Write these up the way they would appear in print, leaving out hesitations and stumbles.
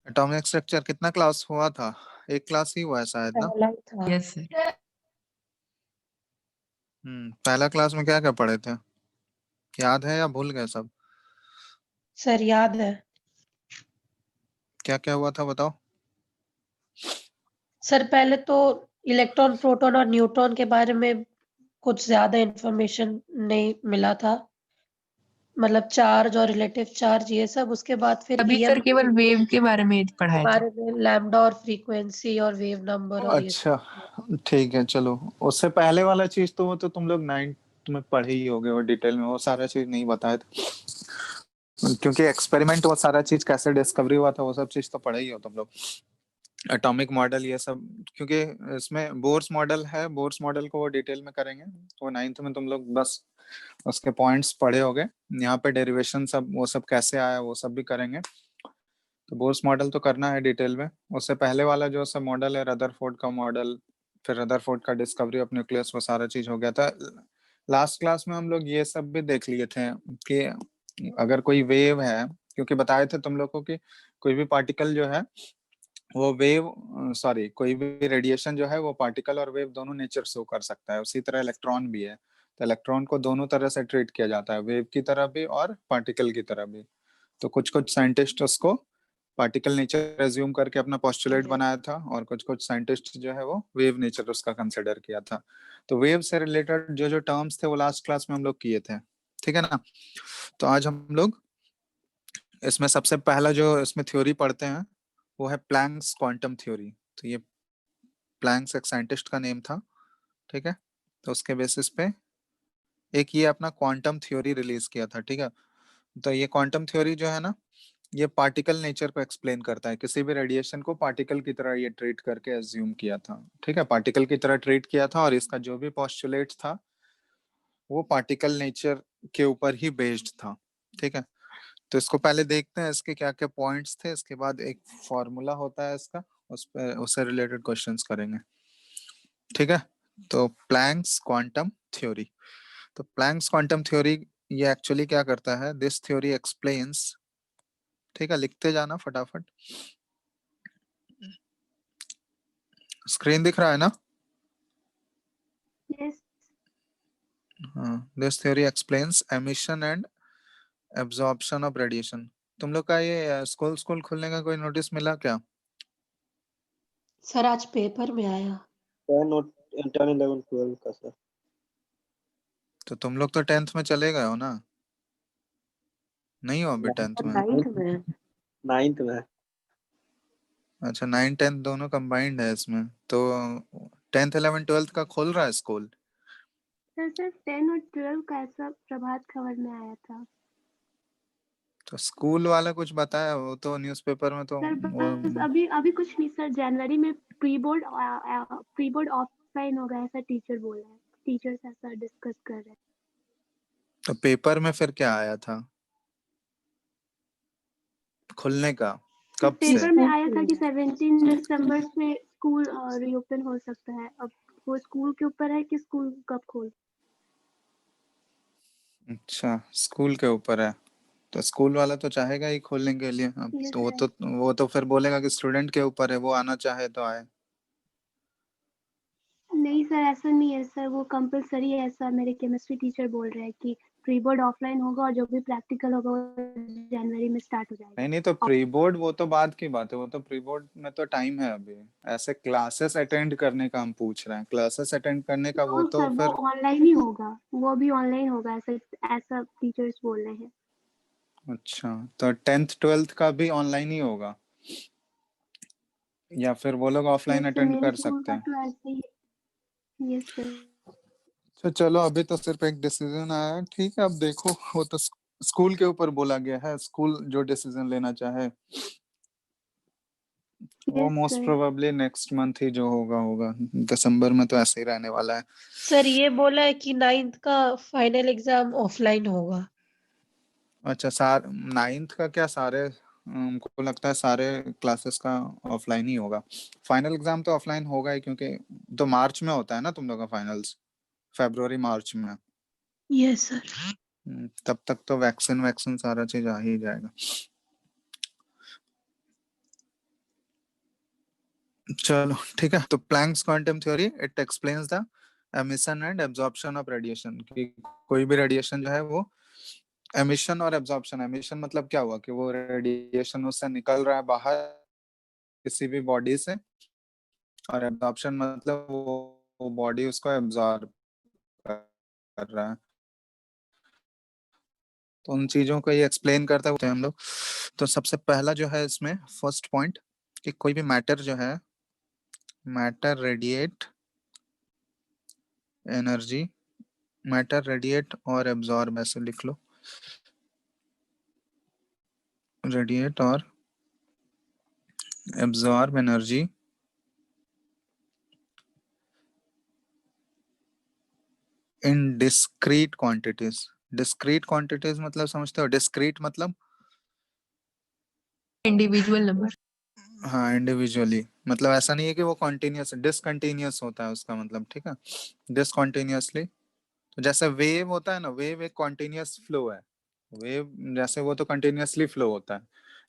Atomic structure कितना class हुआ था? एक क्लास ही हुआ है शायद ना। पहला ही था। Yes sir. पहला क्लास में क्या क्या पढ़े थे? याद है या भूल गए सब? सर याद है। क्या क्या हुआ था बताओ। सर पहले तो इलेक्ट्रॉन, प्रोटॉन और न्यूट्रॉन के बारे में कुछ ज्यादा इंफॉर्मेशन नहीं मिला था, मतलब चार्ज और रिलेटिव चार्ज ये सब। उसके बाद फिर अभी सर केवल वेव के बारे में पढ़ाया था। बारे में लैम्डा और फ्रीक्वेंसी और वेव नंबर और ये अच्छा सब। ठीक है चलो। उससे पहले वाला चीज तो वो तो तुम लोग 9th में पढ़े ही होगे, वो डिटेल में वो सारा चीज नहीं बताया था, क्योंकि एक्सपेरिमेंट वो सारा चीज कैसे डिस्कवरी हुआ था वो सब चीज तो पढ़े ही हो तुम लोग। एटॉमिक मॉडल ये सब, क्योंकि इसमें बोर्स मॉडल है, बोर्स मॉडल को वो डिटेल में करेंगे। वो 9th में तुम लोग बस उसके पॉइंट्स पढ़े होगे। यहाँ पे डेरिवेशन सब वो सब कैसे आया वो सब भी करेंगे। तो बोर्स मॉडल तो करना है डिटेल में। उससे पहले वाला जो सब मॉडल है, रदरफोर्ड का मॉडल, फिर रदरफोर्ड का डिस्कवरी ऑफ न्यूक्लियस, वो सारा चीज हो गया था। लास्ट क्लास में हम लोग ये सब भी देख लिए थे कि अगर कोई वेव है, क्योंकि बताए थे तुम लोग को कि कोई भी पार्टिकल जो है वो वेव, सॉरी, कोई भी रेडिएशन जो है वो पार्टिकल और वेव दोनों नेचर शो कर सकता है। उसी तरह इलेक्ट्रॉन भी है। तो इलेक्ट्रॉन को दोनों तरह से ट्रीट किया जाता है, वेव की तरह भी और पार्टिकल की तरह भी। तो कुछ कुछ साइंटिस्ट उसको पार्टिकल नेचर एज्यूम करके अपना पोस्टुलेट बनाया था, और कुछ कुछ साइंटिस्ट जो है वो वेव नेचर उसका कंसिडर किया था। तो वेव से रिलेटेड जो जो टर्म्स थे वो लास्ट क्लास में हम लोग किए थे, ठीक है ना। तो आज हम लोग इसमें सबसे पहला जो इसमें थ्योरी पढ़ते हैं वो है प्लैंक्स क्वांटम थ्योरी। तो ये प्लैंक्स एक साइंटिस्ट का नेम था, ठीक है। तो उसके बेसिस पे एक ये अपना क्वांटम थ्योरी रिलीज किया था, ठीक है। तो ये क्वांटम थ्योरी जो है ना, ये पार्टिकल नेचर को एक्सप्लेन करता है। किसी भी रेडिएशन को पार्टिकल की तरह ये ट्रीट करके एज्यूम किया था, ठीक है, पार्टिकल की तरह ट्रीट किया था। और इसका जो भी पोस्टुलेट था वो पार्टिकल नेचर के ऊपर ही बेस्ड था, ठीक है। तो इसको पहले देखते हैं इसके क्या क्या पॉइंट्स थे, इसके बाद एक फॉर्मूला होता है इसका, उस पे उससे रिलेटेड क्वेश्चंस करेंगे, ठीक है। तो प्लैंक्स क्वांटम थ्योरी। तो प्लैंक्स क्वांटम थ्योरी ये एक्चुअली क्या करता है, दिस थ्योरी एक्सप्लेन्स, ठीक है, लिखते जाना फटाफट। स्क्रीन दिख रहा है ना? Yes. हाँ, this theory explains emission and absorption of radiation. तुम लोग का ये स्कूल स्कूल खुलने का कोई नोटिस मिला क्या? सर आज पेपर में आया। 10 और 10 11 12 का सर। तो तुम लोग तो 10th में चले गए हो ना? नहीं हो अभी 10th में? 9th में। 9th में। अच्छा, 9 10 दोनों कंबाइंड है इसमें तो। 10th 11 12th का खोल रहा है स्कूल? सर 10 और 12 का ऐसा प्रभात खबर में आया था। तो स्कूल वाला कुछ बताया वो तो न्यूज़पेपर में तो सर वो। बस अभी अभी कुछ नहीं सर, जनवरी में प्री बोर्ड ऑफलाइन होगा ऐसा टीचर बोल रहे हैं, टीचर्स ऐसा डिस्कस कर रहे हैं। तो पेपर में फिर क्या आया था खुलने का? सर कब से? पेपर में आया था कि 17 दिसंबर से स्कूल रीओपन हो सकता है। अब वो स्कूल के ऊपर है कि स्कूल कब खोल। अच्छा, स्कूल के ऊपर है। तो स्कूल वाला तो चाहेगा ही खोलने के लिए। अब यस तो सर। वो तो फिर बोलेगा कि स्टूडेंट के ऊपर है, वो आना चाहे तो आए। नहीं सर ऐसा नहीं है सर, वो कंपलसरी है ऐसा मेरे केमिस्ट्री टीचर बोल रहे हैं कि प्री बोर्ड ऑफलाइन होगा और जो भी प्रैक्टिकल होगा वो जनवरी में स्टार्ट हो जाएगा। नहीं तो प्री बोर्ड वो तो बाद की बात है, वो तो प्री बोर्ड में तो टाइम है अभी। ऐसे क्लासेस अटेंड करने का हम पूछ रहे हैं, क्लासेस अटेंड करने का वो नो तो सर वो फिर। ऑनलाइन ही होगा, वो भी ऑनलाइन होगा ऐसा ऐसा टीचर्स बोल रहे हैं। अच्छा, तो 10th 12th का भी ऑनलाइन ही होगा या फिर वो लोग ऑफलाइन यस सर अटेंड मेरे कर स्कूल सकते का हैं? तो ऐसे ही। Yes sir. तो चलो अभी तो सिर्फ एक डिसीजन आया है, ठीक है। अब देखो वो तो स्कूल के ऊपर बोला गया है, स्कूल जो डिसीजन लेना चाहे वो yes most sir. Probably next month ही जो होगा होगा। दिसंबर में तो ऐसे ही रहने वाला है। सर ये बोला है कि 9th का फाइनल एग्जाम ऑफलाइन होगा। अच्छा, 9th का क्या सारे, हमको लगता है सारे क्लासेस का ऑफलाइन ही होगा। फाइनल एग्जाम तो ऑफलाइन होगा ही, क्योंकि तो मार्च में होता है ना तुम लोग का फाइनल्स, फरवरी मार्च में। Yes sir. तब तक तो वैक्सीन वैक्सीन सारा चीज आ ही जाएगा। चलो ठीक है। तो Planck's quantum theory it explains the emission and absorption of radiation, कि कोई भी रेडिएशन जो है वो एमिशन और एब्जॉर्प्शन, एमिशन मतलब क्या हुआ कि वो रेडिएशन उससे निकल रहा है बाहर किसी भी बॉडी से, और एब्जॉर्प्शन मतलब वो बॉडी उसको एब्जॉर्ब कर रहा है। तो उन चीजों को ये एक्सप्लेन करते हैं हम लोग। तो सबसे पहला जो है इसमें फर्स्ट पॉइंट कि कोई भी मैटर जो है, matter radiate energy, matter radiate और एब्जॉर्ब, ऐसे लिख लो, रेडिएट और absorb energy in discrete quantities. Discrete quantities मतलब समझते हो? डिस्क्रीट मतलब इंडिविजुअल नंबर। हाँ इंडिविजुअली, मतलब ऐसा नहीं है कि वो कॉन्टिन्यूस, डिसकंटिन्यूस होता है उसका मतलब, ठीक है, डिसकंटिन्यूसली। तो जैसे वेव होता है ना, वेव एक कॉन्टिन्यूस फ्लो है, वेव जैसे वो तो कंटिन्यूसली फ्लो होता है।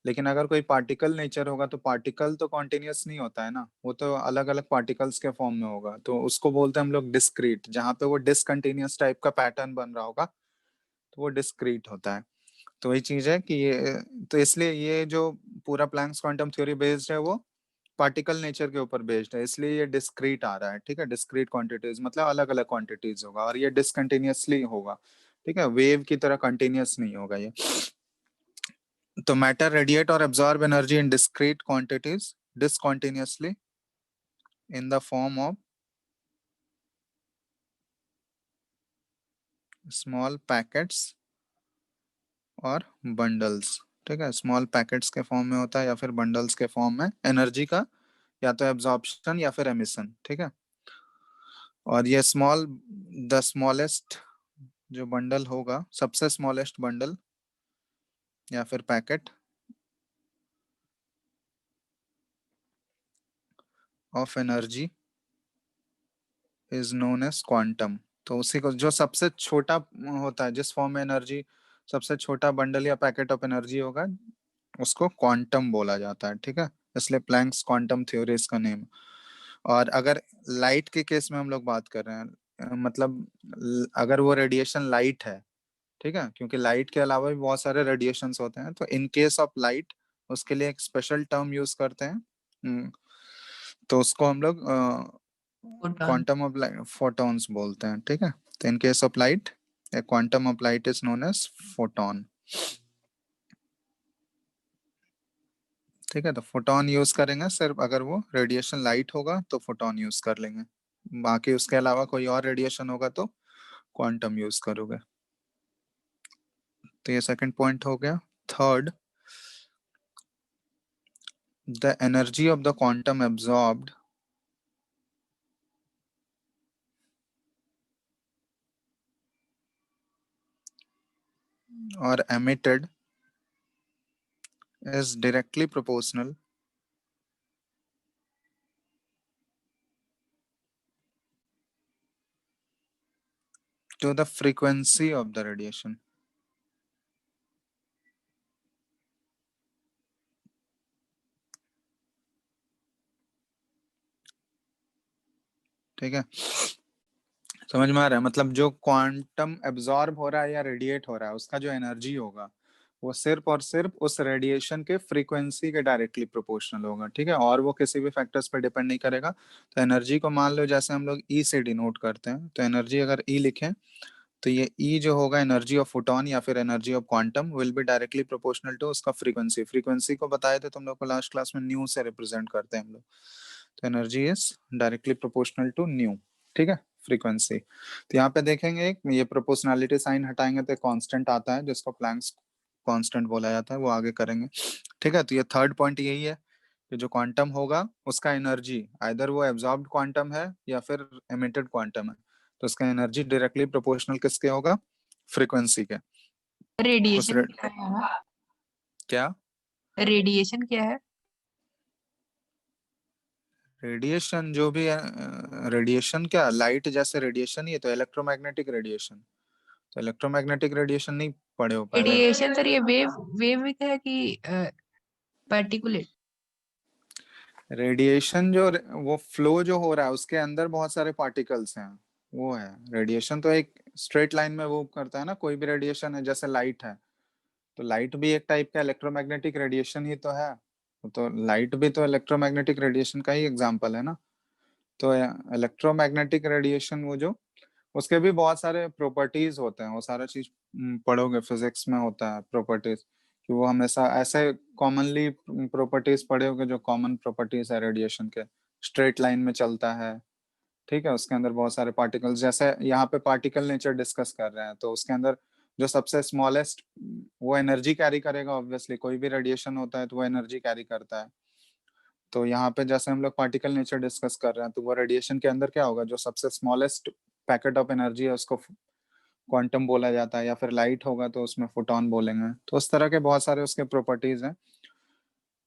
लेकिन अगर कोई पार्टिकल नेचर होगा तो पार्टिकल तो कॉन्टिन्यूस नहीं होता है ना, वो तो अलग अलग पार्टिकल्स के फॉर्म में होगा, तो उसको बोलते हैं हम लोग डिस्क्रीट। जहाँ पे वो डिसकंटिन्यूस टाइप का पैटर्न बन रहा होगा तो वो डिस्क्रीट होता है। तो वही चीज है कि ये, तो इसलिए ये जो पूरा प्लैंक्स क्वांटम थ्योरी बेस्ड है वो पार्टिकल नेचर के ऊपर बेस्ड है, इसलिए ये डिस्क्रीट आ रहा है, ठीक है। डिस्क्रीट क्वांटिटीज मतलब अलग अलग क्वांटिटीज होगा, और ये डिसकंटिन्यूसली होगा, ठीक है, वेव की तरह कंटिन्यूस नहीं होगा ये। तो मैटर रेडिएट और absorb energy in discrete quantities discontinuously in the form of small packets और बंडल्स, ठीक है। स्मॉल पैकेट्स के फॉर्म में होता है या फिर बंडल्स के फॉर्म में एनर्जी का, या तो एब्जॉर्प्शन या फिर एमिशन, ठीक है। और ये स्मॉल, द स्मॉलेस्ट जो बंडल होगा, सबसे स्मॉलेस्ट बंडल या फिर packet of energy is known as quantum. तो उसी को, जो सबसे छोटा होता है, जिस फॉर्म में एनर्जी, सबसे छोटा बंडल या पैकेट ऑफ एनर्जी होगा, उसको क्वांटम बोला जाता है, ठीक है। इसलिए प्लैंक्स क्वांटम थ्योरी इसका नेम। और अगर लाइट के केस में हम लोग बात कर रहे हैं, मतलब अगर वो रेडिएशन लाइट है, ठीक है, क्योंकि लाइट के अलावा भी बहुत सारे रेडिएशंस होते हैं, तो इन केस ऑफ लाइट उसके लिए एक स्पेशल टर्म यूज करते हैं। तो उसको हम लोग photon. Quantum of light, photons बोलते हैं, ठीक है। तो in case of light a quantum of light is known as photon, ठीक है। तो फोटॉन यूज करेंगे सिर्फ अगर वो रेडिएशन लाइट होगा तो फोटॉन यूज कर लेंगे, बाकी उसके अलावा कोई और रेडिएशन होगा तो क्वांटम यूज करोगे। तो ये सेकंड पॉइंट हो गया। Third, the energy of the quantum absorbed or emitted is directly proportional to the frequency of the radiation. ठीक है, समझ में आ रहा है? मतलब जो क्वांटम एब्जॉर्ब हो रहा है या रेडिएट हो रहा है, उसका जो एनर्जी होगा वो सिर्फ और सिर्फ उस रेडिएशन के फ्रीक्वेंसी के डायरेक्टली प्रोपोर्शनल होगा, ठीक है, और वो किसी भी फैक्टर्स पर डिपेंड नहीं करेगा। तो एनर्जी को मान लो जैसे हम लोग ई से डिनोट करते हैं, तो एनर्जी अगर ई लिखें तो ये ई जो होगा एनर्जी ऑफ फोटॉन या फिर energy of quantum will be directly proportional to उसका फ्रीक्वेंसी। फ्रीक्वेंसी को बताए थे तुम लोग को लास्ट क्लास में, न्यू से रिप्रेजेंट करते हैं हम लोग। तो energy is directly proportional to nu, ठीक है, फ्रीक्वेंसी। तो यहाँ पे देखेंगे ये प्रोपोर्शनलिटी साइन हटाएंगे तो कांस्टेंट आता है जिसको प्लैंक्स कांस्टेंट बोला जाता है, वो आगे करेंगे, ठीक है। तो ये थर्ड पॉइंट यही है कि जो क्वांटम होगा उसका एनर्जी आइदर वो एब्जॉर्ब्ड क्वांटम है या फिर एमिटेड क्वांटम है, तो उसका एनर्जी डायरेक्टली प्रोपोर्शनल किसके होगा? फ्रीक्वेंसी के। उस रेडिएशन क्या है? क्या रेडिएशन क्या है? रेडिएशन जो भी है, रेडिएशन क्या, लाइट जैसे रेडिएशन ही है, तो इलेक्ट्रोमैग्नेटिक रेडिएशन। तो इलेक्ट्रोमैग्नेटिक रेडिएशन नहीं पढ़े हो पहले? रेडिएशन सर ये वेव वेव में क्या है कि पार्टिकुलेट? रेडिएशन जो वो फ्लो जो हो रहा है उसके अंदर बहुत सारे पार्टिकल्स हैं, वो है रेडिएशन। तो एक स्ट्रेट लाइन में वो करता है ना, कोई भी रेडिएशन है, जैसे लाइट है, तो लाइट भी एक टाइप का इलेक्ट्रोमैग्नेटिक रेडिएशन ही तो है। तो लाइट भी तो इलेक्ट्रोमैग्नेटिक रेडिएशन का ही एग्जांपल है ना। तो इलेक्ट्रोमैग्नेटिक रेडिएशन वो जो, उसके भी बहुत सारे प्रॉपर्टीज होते हैं, वो सारा चीज पढ़ोगे, फिजिक्स में होता है प्रॉपर्टीज, कि वो हमेशा ऐसे कॉमनली प्रॉपर्टीज पढ़े होगे जो कॉमन प्रॉपर्टीज है रेडिएशन के, स्ट्रेट लाइन में चलता है, ठीक है। उसके अंदर बहुत सारे पार्टिकल्स, जैसे यहाँ पे पार्टिकल नेचर डिस्कस कर रहे हैं, तो उसके अंदर जो सबसे स्मॉलेस्ट वो एनर्जी कैरी करेगा, ऑब्वियसली कोई भी रेडिएशन होता है तो वो एनर्जी कैरी करता है। तो यहाँ पे जैसे हम लोग पार्टिकल नेचर डिस्कस कर रहे हैं, तो वो रेडिएशन के अंदर क्या होगा, जो सबसे स्मॉलेस्ट पैकेट ऑफ एनर्जी है उसको क्वांटम बोला जाता है, या फिर लाइट होगा तो उसमें फोटोन बोलेंगे। तो उस तरह के बहुत सारे उसके प्रॉपर्टीज हैं,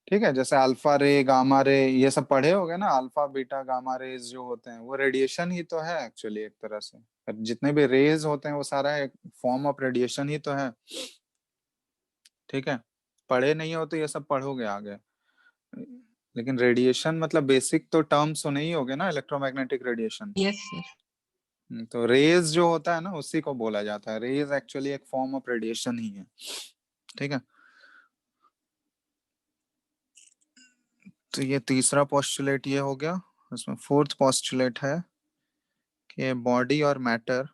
ठीक है। जैसे अल्फा रे, गामा रे, ये सब पढ़े होगे ना, अल्फा बीटा गामा रेज जो होते हैं वो रेडिएशन ही तो है एक्चुअली एक तरह से। जितने भी रेज होते हैं वो सारा एक फॉर्म ऑफ रेडिएशन ही तो है, ठीक है। पढ़े नहीं हो तो ये सब पढ़ोगे आगे। लेकिन रेडिएशन मतलब बेसिक तो टर्म सुने ही होगे ना, इलेक्ट्रोमैग्नेटिक रेडिएशन। Yes sir. तो रेज जो होता है ना उसी को बोला जाता है, रेज एक्चुअली एक फॉर्म ऑफ रेडिएशन ही है, ठीक है। तो ये तीसरा पोस्टुलेट ये हो गया। इसमें फोर्थ पोस्टुलेट है कि बॉडी और मैटर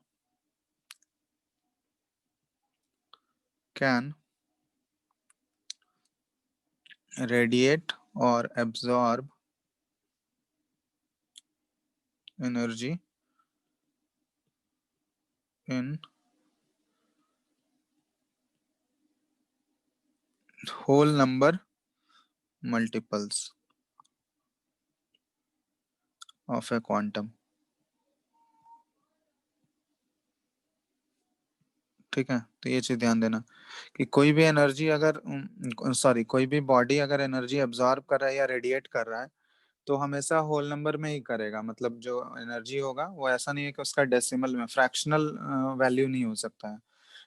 कैन रेडिएट और absorb energy in whole number multiples of a quantum, ठीक है। तो ये चीज ध्यान देना कि कोई भी एनर्जी अगर कोई भी बॉडी अगर एनर्जी एब्जॉर्ब कर रहा है या रेडिएट कर रहा है तो हमेशा होल नंबर में ही करेगा। मतलब जो एनर्जी होगा वो ऐसा नहीं है कि उसका डेसिमल में, फ्रैक्शनल वैल्यू नहीं हो सकता है।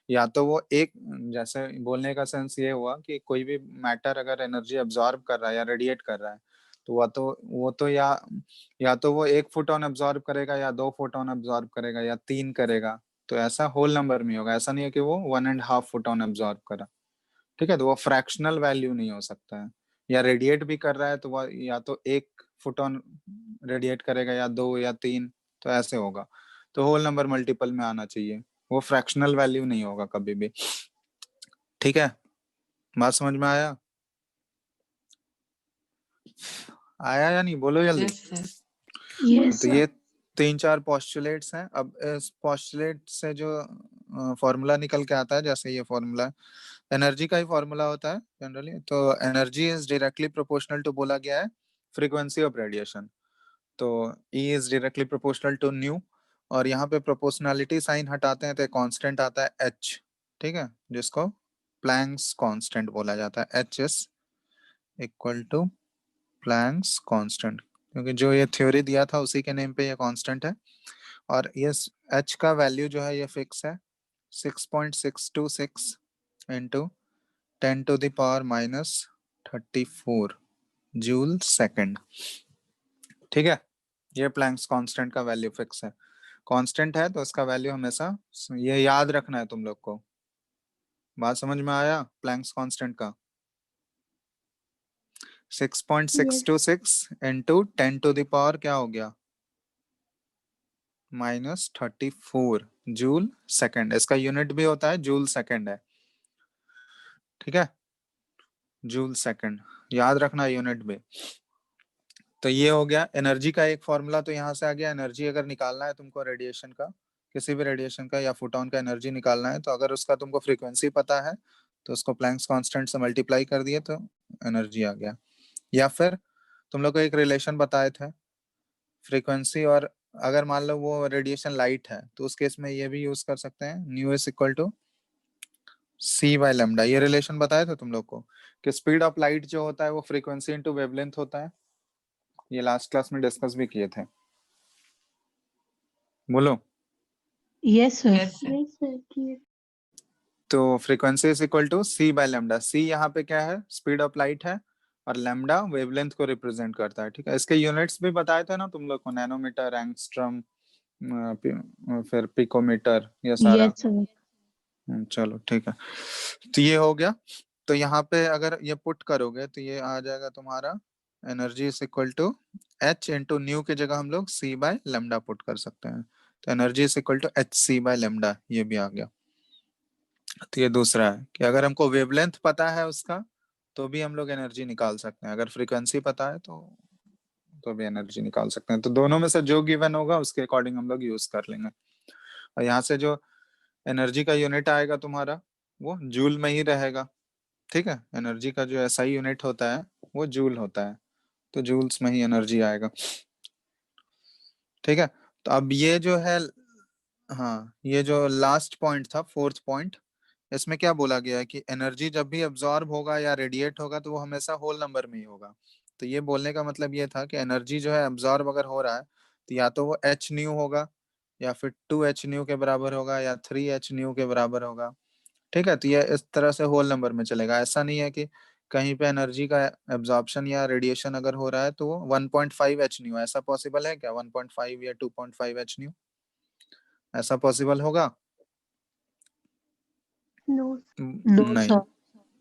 या तो वो एक, जैसे बोलने का सेंस ये हुआ कि कोई भी मैटर अगर एनर्जी एब्जॉर्ब कर रहा है या रेडिएट कर रहा है तो वो तो या तो वो एक फोटोन एब्जॉर्ब करेगा, या दो फोटोन एब्जॉर्ब करेगा, या तीन करेगा। तो ऐसा होल नंबर में होगा, ऐसा नहीं है कि वो 1.5 फोटोन एब्जॉर्ब करा, ठीक है। तो वो फ्रैक्शनल वैल्यू नहीं हो सकता है। या रेडिएट भी कर रहा है तो वो या तो एक फोटोन रेडिएट करेगा, या दो या तीन, तो ऐसे होगा। तो होल नंबर मल्टीपल में आना चाहिए, वो फ्रैक्शनल वैल्यू नहीं होगा कभी भी, ठीक है। बात समझ में आया? आया या नहीं, बोलो जल्दी। Yes sir. यस तो ये 3-4 पोस्टुलेट्स हैं। अब इस पोस्टुलेट से जो फॉर्मूला निकल के आता है, जैसे ये फॉर्मूला एनर्जी का ही फॉर्मूला होता है जनरली। तो energy is directly proportional to, बोला गया है, फ्रीक्वेंसी ऑफ रेडिएशन। तो E is directly proportional to nu, और यहाँ पे प्रोपोर्शनैलिटी साइन हटाते हैं तो कांस्टेंट आता है H, ठीक है, जिसको प्लैंक्स कांस्टेंट बोला जाता है। H is equal to Planck's constant, क्योंकि जो ये थ्योरी दिया था उसी के नेम पे ये कांस्टेंट है। और ये H का वैल्यू जो है ये फिक्स है, 6.626 इंटू 10⁻⁻34 जूल सेकंड, ठीक है। ये प्लैंक्स कांस्टेंट का वैल्यू फिक्स है, कांस्टेंट है तो इसका वैल्यू हमेशा, ये याद रखना है तुम लोग को। बात समझ में आया प्लैंक्स कांस्टेंट का? 6.626 इंटू 10⁻, क्या हो गया, -34 जूल सेकंड। इसका यूनिट भी होता है जूल सेकंड है, ठीक है, जूल सेकंड याद रखना यूनिट भी। तो ये हो गया एनर्जी का एक फॉर्मूला। तो यहाँ से आ गया, एनर्जी अगर निकालना है तुमको रेडिएशन का, किसी भी रेडिएशन का या फोटोन का एनर्जी निकालना है, तो अगर उसका तुमको फ्रीक्वेंसी पता है तो उसको प्लैंक्स कांस्टेंट से मल्टीप्लाई कर दिए तो एनर्जी आ गया। या फिर तुम लोग को एक रिलेशन बताए थे फ्रीक्वेंसी, और अगर मान लो वो रेडिएशन लाइट है तो उस केस में ये भी यूज कर सकते हैं, new is equal to c/λ। ये रिलेशन बताए थे तुम लोग को कि स्पीड ऑफ लाइट जो होता है वो फ्रीक्वेंसी इंटू वेवलेंथ होता है। ये लास्ट क्लास में डिस्कस भी किए थे, बोलो। Yes sir. Yes sir. Yes sir किए। तो frequency is equal to c/λ। c यहाँ पे क्या है, स्पीड ऑफ लाइट है, और लैम्डा वेवलेंथ को रिप्रेजेंट करता है। ठीक है, इसके यूनिट्स भी बताए थे ना तुम लोग को, नैनोमीटर, एंगस्ट्रम, फिर पिकोमीटर, ये सारा। Yes sir. चलो ठीक है, तो ये हो गया। तो यहाँ पे अगर ये पुट करोगे तो ये आ जाएगा तुम्हारा energy is equal to H into nu की जगह हम लोग सी बाय लेमडा पुट कर सकते हैं। तो energy is equal to H C by lambda, ये भी आ गया। तो ये दूसरा है कि अगर हमको वेवलेंथ पता है उसका तो भी हम लोग एनर्जी निकाल सकते हैं, अगर फ्रीक्वेंसी पता है तो भी एनर्जी निकाल सकते हैं। तो दोनों में से जो गिवन होगा उसके अकॉर्डिंग हम लोग यूज कर लेंगे। और यहाँ से जो एनर्जी का यूनिट आएगा तुम्हारा वो जूल में ही रहेगा। ठीक है, एनर्जी का जो एसआई यूनिट होता है वो जूल होता है, तो जूल्स में ही एनर्जी आएगा। ठीक है, तो अब ये जो है, हाँ, ये जो लास्ट पॉइंट था, फोर्थ पॉइंट, इसमें क्या बोला गया है कि एनर्जी जब भी अब्जॉर्ब होगा या रेडिएट होगा तो वो हमेशा होल नंबर में ही होगा। तो ये बोलने का मतलब ये था कि एनर्जी जो है अब्जॉर्ब अगर हो रहा है तो या तो वो एच न्यू होगा, या फिर 2 एच न्यू के बराबर होगा, या 3 एच न्यू के बराबर होगा। ठीक है, तो ये इस तरह से होल नंबर में चलेगा। ऐसा नहीं है कि कहीं पे एनर्जी का एब्जॉर्प्शन या रेडिएशन अगर हो रहा है तो वो 1.5 एच न्यू, ऐसा पॉसिबल है क्या? 1.5 या 2.5 एच न्यू, ऐसा पॉसिबल होगा? नो। नो नहीं, सर।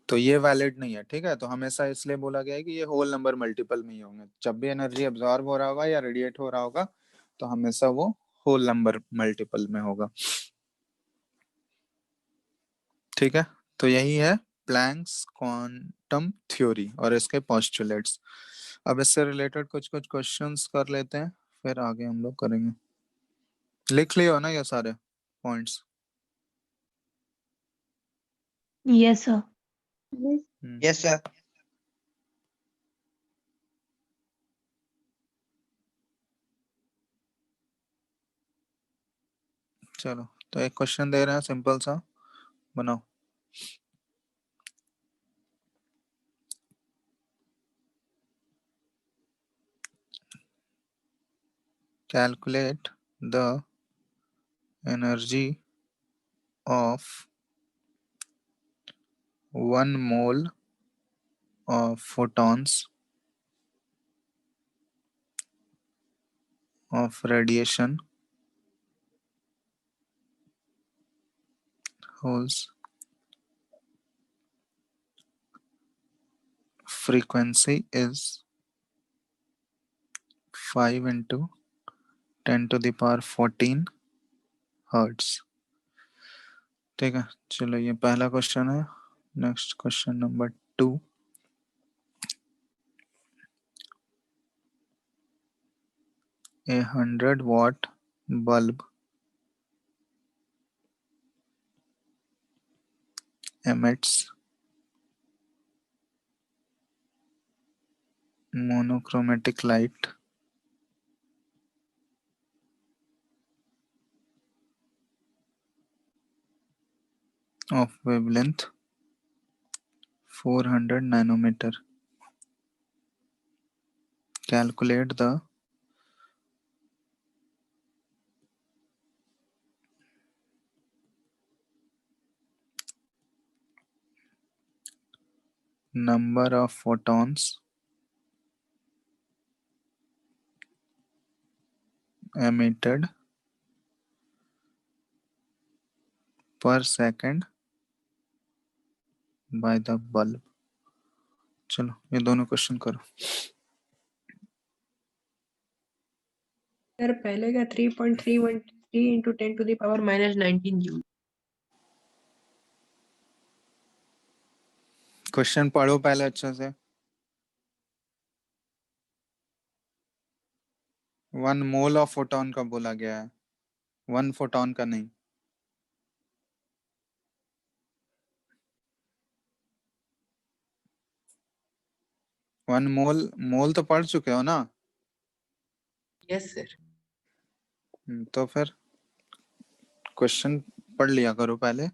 तो ये वैलिड नहीं है। ठीक है, तो हमेशा इसलिए बोला गया है कि ये होल नंबर मल्टीपल में ही होंगे। जब भी एनर्जी अब्जॉर्ब हो रहा होगा या रेडिएट हो रहा होगा तो हमेशा वो होल नंबर मल्टीपल में होगा। ठीक है, तो यही है प्लैंक्स क्वांटम थ्योरी और इसके पोस्टुलेट्स। अब इससे रिलेटेड कुछ कुछ क्वेश्चंस कर लेते हैं, फिर आगे हम लोग करेंगे। लिख लियो ना ये सारे points? Yes sir. Yes sir. चलो, तो एक क्वेश्चन दे रहे हैं सिंपल सा, बनाओ। Calculate the energy of 1 mole of photons of radiation whose frequency is 5 into 10 to the power 14 hertz। ठीक है, चलो ये पहला क्वेश्चन है। Next question number 2, a 100-watt bulb emits monochromatic light of wavelength 400 nanometer. Calculate the number of photons emitted per second by the bulb। चलो ये दोनों question करो। सर पहले का 3.313 into 10 to the power -19 joule. Question पढ़ो पहले अच्छे से। 1 मोल ऑफ फोटोन का बोला गया है, 1 फोटोन का नहीं। 1 मोल, मोल तो पढ़ चुके हो ना? Yes sir. तो फिर क्वेश्चन पढ़ लिया करो पहले।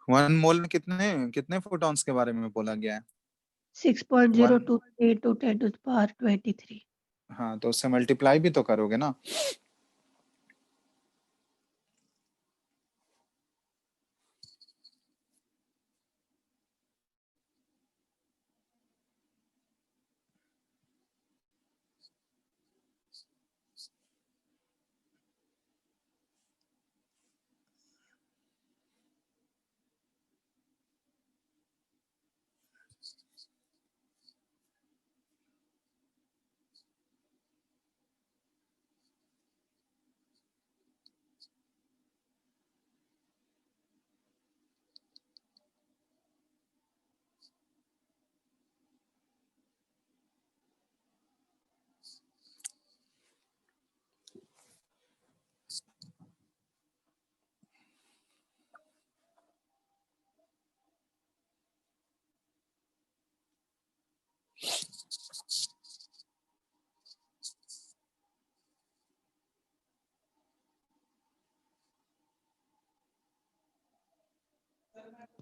1 मोल में कितने कितने फोटॉन्स के बारे में बोला गया है? 6.02 into 10 to the power 23। हाँ, तो उससे मल्टीप्लाई भी तो करोगे ना।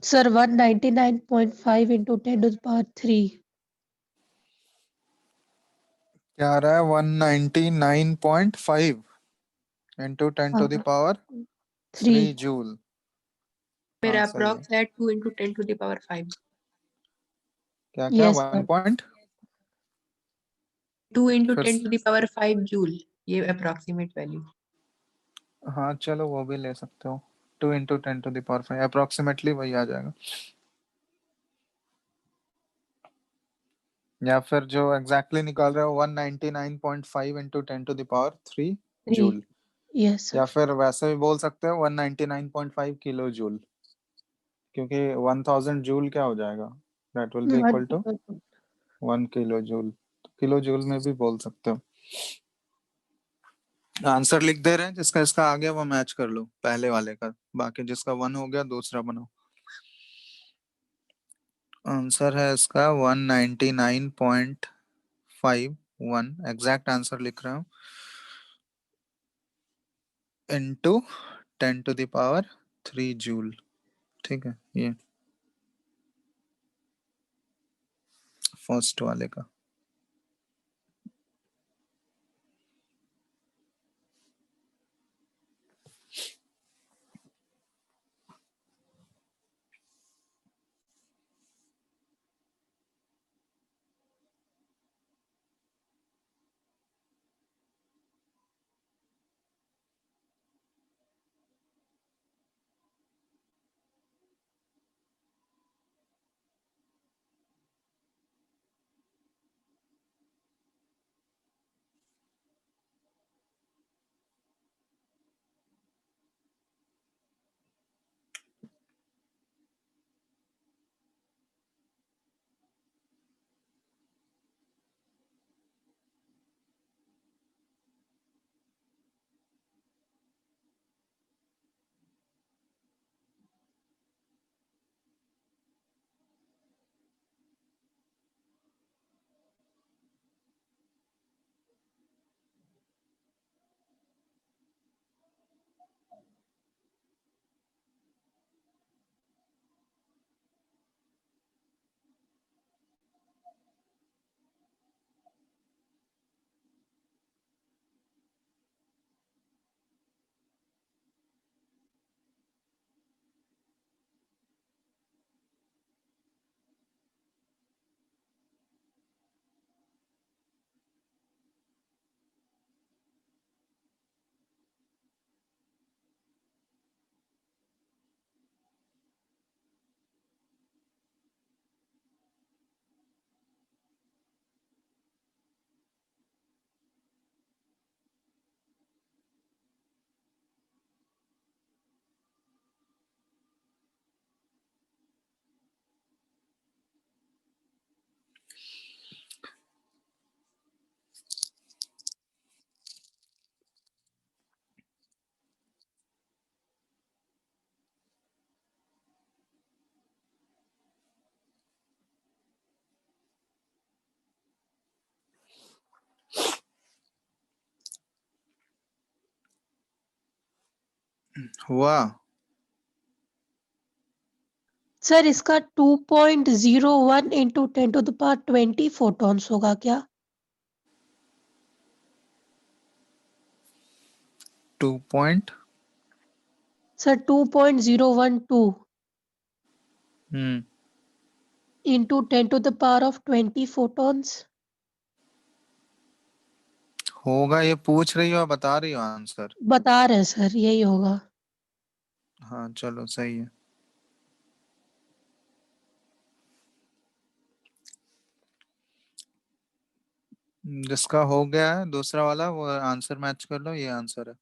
Sir 199.5 into 10 to the power 3. क्या आ रहा है 199.5 into 10 to the हाँ, power 3. 3 जूल। मेरा हाँ सही है। अप्रॉक्स है 2 into 10 to the power 5. क्या क्या Yes, 1 sir. पॉइंट 2 into फिर 10 to the power 5 जूल, ये अप्रॉक्सीमेट वैल्यू। हाँ चलो वो भी ले सकते हो। 2 into 10 to the power 5 approximately वही आ जाएगा। या फिर जो एग्जैक्टली निकाल रहे हो 199.5 into 10 to the power 3 3. Joule. Yes, या sir. फिर वैसे भी बोल सकते हो 199.5 किलो जूल, क्योंकि 1000 जूल क्या हो जाएगा, that will be 1 equal to kilojoule. 1 kilojoule. Kilojoule में भी बोल सकते हो। आंसर लिख दे रहे हैं, जिसका इसका आ गया वो मैच कर लो पहले वाले का, बाकी जिसका 1 हो गया दूसरा बनाओ। आंसर है इसका 199.51, एग्जैक्ट आंसर लिख रहा हूँ, into 10 to the power 3 joule. ठीक है, ये फर्स्ट वाले का। हुआ सर इसका 2.01 into 10 to the power 20 photons होगा क्या? 2 point sir 2.012 hmm into 10 to the power of 20 photons. होगा, ये पूछ रही हो बता रही हो आंसर। बता रहे हैं सर, यही होगा। हाँ चलो सही है। जिसका हो गया है दूसरा वाला वो आंसर मैच कर लो, ये आंसर है।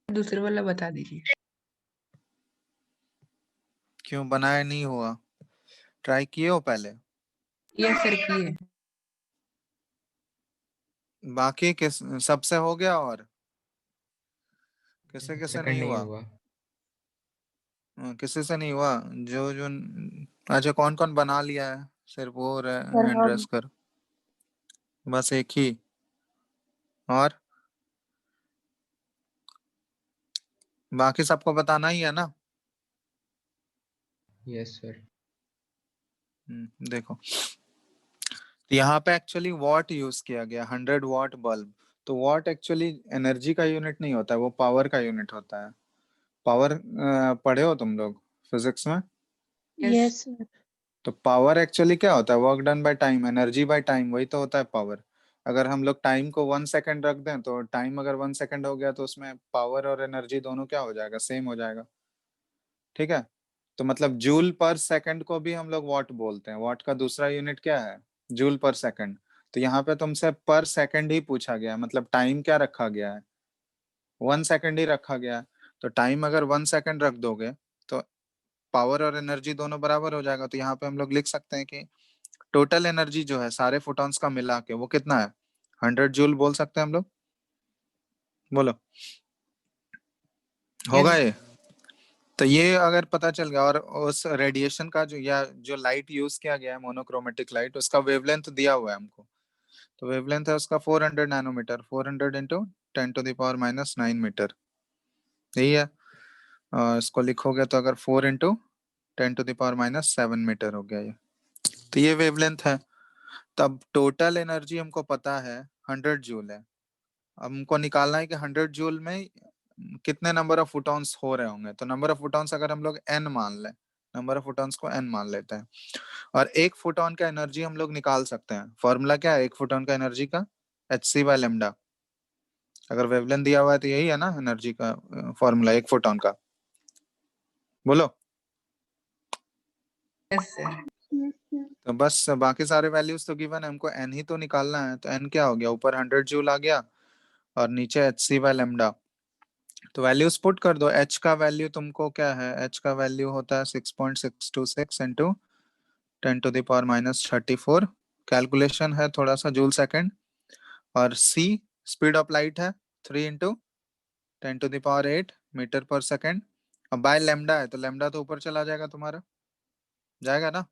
दूसरे वाला बता दीजिए। क्यों बनाया नहीं हुआ, ट्राई किए हो पहले? यस सर, किए। बाकी किस सबसे हो गया, और किसे किसे सेकंड नहीं नहीं हुआ? हुआ। किसी से नहीं हुआ? जो जो अच्छा कौन कौन बना लिया है, सिर्फ वो सर हैंड रेस हम कर, बस एक ही। और बाकी सबको बताना ही है ना? Yes, sir. देखो यहाँ पे एक्चुअली वॉट यूज किया गया, 100 वॉट बल्ब। तो वॉट एक्चुअली एनर्जी का यूनिट नहीं होता है, वो पावर का यूनिट होता है। पावर पढ़े हो तुम लोग फिजिक्स में? Yes. Yes sir. तो पावर एक्चुअली क्या होता है? Work done by time, energy by time, वही तो होता है पावर। अगर हम लोग टाइम को 1 सेकंड रख दें तो टाइम अगर 1 सेकंड हो गया तो उसमें पावर और एनर्जी दोनों क्या हो जाएगा? सेम हो जाएगा। ठीक है, तो मतलब जूल पर सेकंड को भी हम लोग वॉट बोलते हैं। वॉट का दूसरा यूनिट क्या है? जूल पर सेकंड। तो यहाँ पे तुमसे पर सेकंड ही पूछा गया है, मतलब टाइम क्या रखा गया है? 1 सेकंड ही रखा गया है। तो टाइम अगर 1 सेकंड रख दोगे तो पावर और एनर्जी दोनों बराबर हो जाएगा। तो यहाँ पे हम लोग लिख सकते हैं कि टोटल एनर्जी जो है सारे फोटॉन्स का मिला के वो कितना है? 100 जूल बोल सकते हैं हम लोग। बोलो, होगा Yes. ये? तो ये अगर पता चल गया, और उस रेडिएशन का जो या जो लाइट यूज किया गया है मोनोक्रोमेटिक लाइट, उसका वेवलेंथ दिया हुआ है हमको। तो वेवलेंथ है उसका 400 नैनोमीटर, 400 इंटू 10⁻⁹ मीटर, यही है। इसको लिखोगे तो अगर 4 इंटू 10⁻⁷ मीटर हो गया ये। तो ये वेवलेंथ है। तब टोटल एनर्जी हमको पता है 100 जूल है। अब हमको निकालना है कि 100 जूल में कितने नंबर ऑफ फोटॉन्स हो रहे होंगे। तो नंबर ऑफ फोटॉन्स अगर हम लोग n मान लें, नंबर ऑफ फोटॉन्स को n मान लेते हैं, और एक फोटॉन का एनर्जी हम लोग निकाल सकते हैं। फॉर्मूला क्या है एक फोटॉन का एनर्जी का? hc/λ। अगर वेवलेंथ दिया हुआ है तो यही है ना एनर्जी का फॉर्मूला एक फोटॉन का। बोलो। Yes, sir. Yes, sir. तो बस बाकी सारे वैल्यूज तो गिवन है, हमको n ही तो निकालना है। तो n क्या हो गया? ऊपर 100 जूल आ गया और नीचे hc/λ। तो वैल्यूज पुट कर दो। h का वैल्यू तुमको क्या है? h का वैल्यू होता है 6.626 इंटू 10⁻⁻34। कैलकुलेशन है थोड़ा सा, जूल सेकंड। और c स्पीड ऑफ लाइट है 3 इंटू 10⁸ मीटर पर सेकंड। अब बाय लैम्डा है तो लैम्डा तो ऊपर चला जाएगा तुम्हारा, जाएगा ना?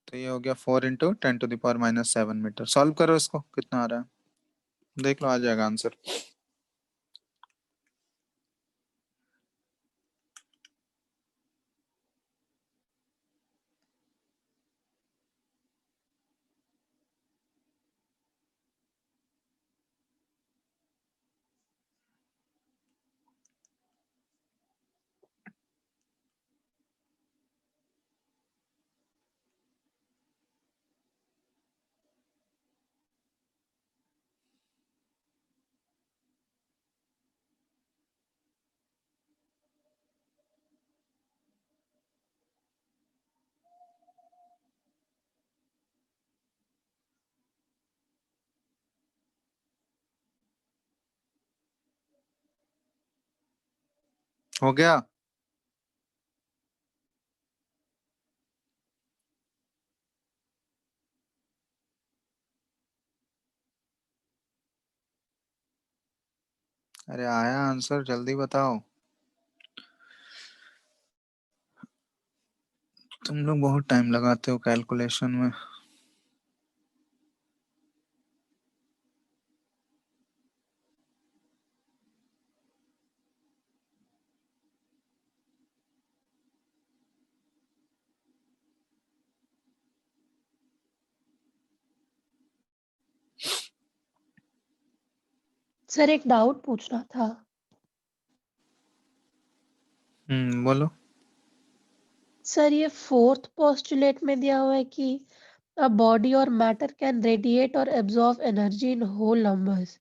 तो ये हो गया 4 इंटू 10⁻⁷ मीटर। सॉल्व करो इसको, कितना आ रहा है देख लो, आ जाएगा आंसर। हो गया? अरे आया आंसर, जल्दी बताओ। तुम लोग बहुत टाइम लगाते हो कैलकुलेशन में। सर एक डाउट पूछना था। बोलो। सर ये फोर्थ पोस्टुलेट में दिया हुआ है कि अ बॉडी और मैटर कैन रेडिएट और absorb energy in whole numbers.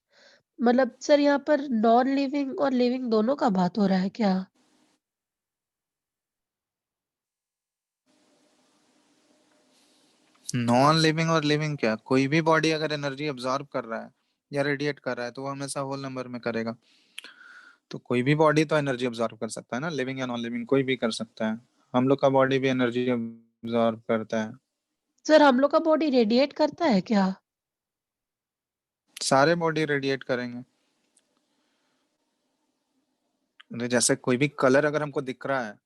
मतलब सर यहाँ पर नॉन लिविंग और लिविंग दोनों का बात हो रहा है क्या? नॉन लिविंग और लिविंग क्या? कोई भी बॉडी अगर एनर्जी एब्जॉर्ब कर रहा है या रेडिएट कर रहा है तो वो हमेशा होल नंबर में करेगा। तो कोई भी बॉडी तो एनर्जी एब्जॉर्ब कर सकता है ना, लिविंग या नॉन लिविंग कोई भी कर सकता है। हम लोग का बॉडी भी एनर्जी एब्जॉर्ब करता है। सर हम लोग का बॉडी रेडिएट करता है क्या? सारे बॉडी रेडिएट करेंगे। तो जैसे कोई भी कलर अगर हमको दिख रहा है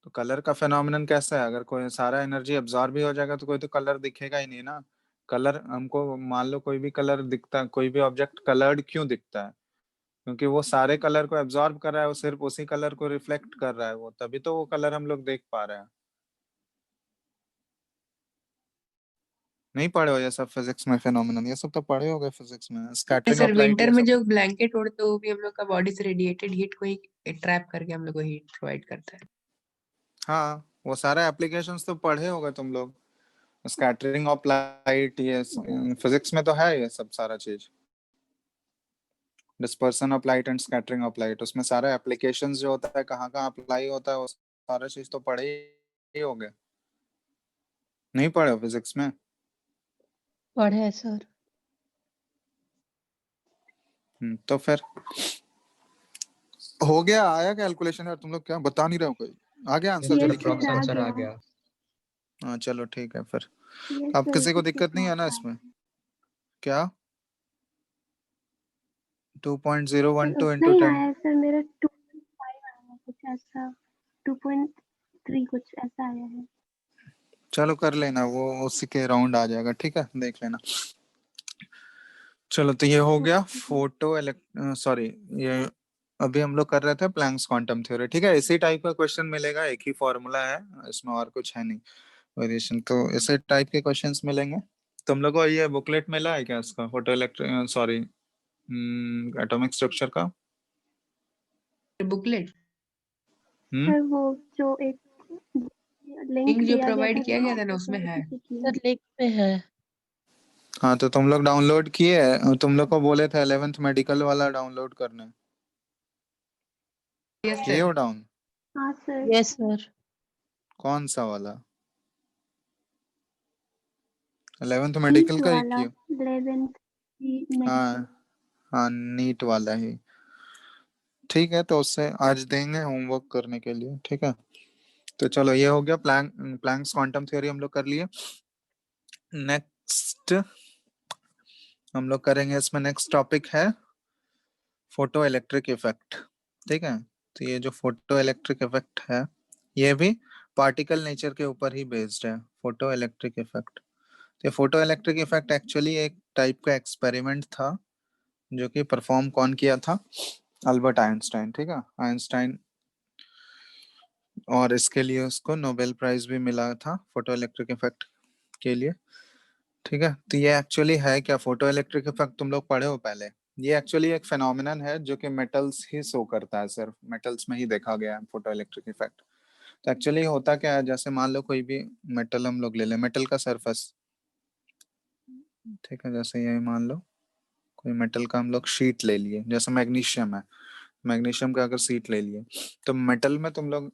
तो कलर का फेनोमेनन कैसा है? अगर कोई सारा एनर्जी एब्जॉर्ब भी हो जाएगा तो कोई तो कलर दिखेगा ही नहीं ना। कलर हमको मान लो कोई भी कलर दिखता है, कोई भी ऑब्जेक्ट कलर्ड क्यों दिखता है? क्योंकि वो सारे कलर को एब्जॉर्ब कर रहा है, वो सिर्फ उसी कलर को रिफ्लेक्ट कर रहा है, वो तभी तो वो कलर हम लोग देख पा रहे हैं। नहीं पढ़े हो ये सब फिजिक्स में फिनोमिनन? ये सब तो पढ़े होगे फिजिक्स में, scattering sir of light winter ये में सब। जो ब्लैंकेट ओढ़ते हो वो भी हम लोग का बॉडी से रेडिएटेड हीट को ही ट्रैप करके हम लोग को हीट प्रोवाइड करता है। हाँ, वो सारे एप्लीकेशंस तो पढ़े होगे तुम लोग, स्कैटरिंग ऑफ लाइट, ये फिजिक्स में तो है ये सब सारा चीज, dispersion of light and scattering of light, उसमें सारे एप्लीकेशंस जो होता है, कहाँ कहाँ अप्लाई होता है, वो सारा चीज तो पढ़े ही होगे। नहीं पढ़े हो फिजिक्स में? पढ़े है सर। तो फिर हो गया, आया कैलकुलेशन यार? तुम लोग क्या बता नहीं रहे हो? कोई आ गया आंसर? Yes, जल्दी sir, बताओ। आ आंसर आ गया। गया। हाँ चलो ठीक है फिर। Yes, अब sir, किसी को कुछ दिक्कत नहीं है ना शॉर्ट इसमें? आया। क्या 2.012 इंटू नहीं 10? आया सर, मेरा 2.5 आया है, कुछ ऐसा 2.3 कुछ ऐसा आया है। चलो कर लेना, वो उसी के राउंड आ जाएगा, ठीक है, देख लेना। चलो तो ये हो गया फोटो सॉरी, ये अभी हम लोग कर रहे थे प्लैंक्स क्वांटम थ्योरी, ठीक है। इसी टाइप का क्वेश्चन मिलेगा, एक ही फॉर्मूला है इसमें, और कुछ है नहीं वेरिएशन, तो इसी टाइप के क्वेश्चंस मिलेंगे। तुम लोग को ये बुकलेट मिला है क्या इसका, photo electric sorry atomic structure का? बुकलेट सर वो जो एक लिंक लिंक जो दिया गया प्रोवाइड था किया गया था ना तो उसमें सर है। उसी से किया। सर लिंक में है। हाँ तो तुम लोग डाउनलोड किए? तुम लोग को बोले थे 11th मेडिकल वाला डाउनलोड करने, यस किए सर। हो डाउन? हाँ सर, यस सर। कौन सा वाला? 11th नीट मेडिकल का ही वाला किए? 11th medical. हाँ हाँ, नीट वाला ही, ठीक है। तो उससे आज देंगे होमवर्क करने के लिए, ठीक है। तो चलो ये हो गया, प्लैंक्स क्वांटम थ्योरी हम लोग कर लिए। नेक्स्ट हम लोग करेंगे, इसमें नेक्स्ट टॉपिक है फोटो इलेक्ट्रिक इफेक्ट, ठीक है। तो ये जो फोटो इलेक्ट्रिक इफेक्ट है, ये भी पार्टिकल नेचर के ऊपर ही बेस्ड है, फोटो इलेक्ट्रिक इफेक्ट। तो फोटो इलेक्ट्रिक इफेक्ट एक्चुअली एक टाइप का एक्सपेरिमेंट था, जो कि परफॉर्म कौन किया था? अल्बर्ट आइंस्टाइन, ठीक है, आइंस्टाइन। और इसके लिए उसको नोबेल प्राइज भी मिला था फोटो इलेक्ट्रिक इफेक्ट के लिए, ठीक है। तो ये एक्चुअली है क्या फोटो इलेक्ट्रिक इफेक्ट? तुम लोग पढ़े हो पहले? ये एक्चुअली एक फेनोमेनन है जो कि मेटल्स ही शो करता है, सिर्फ मेटल्स में ही देखा गया है फोटो इलेक्ट्रिक इफेक्ट। तो एक्चुअली होता क्या है, जैसे मान लो कोई भी मेटल हम लोग ले लें, मेटल का सरफेस, ठीक है, जैसे ये मान लो कोई मेटल का हम लोग शीट ले लिए, जैसे मैग्नीशियम है, मैग्नीशियम का अगर शीट ले लिए, तो मेटल में तुम लोग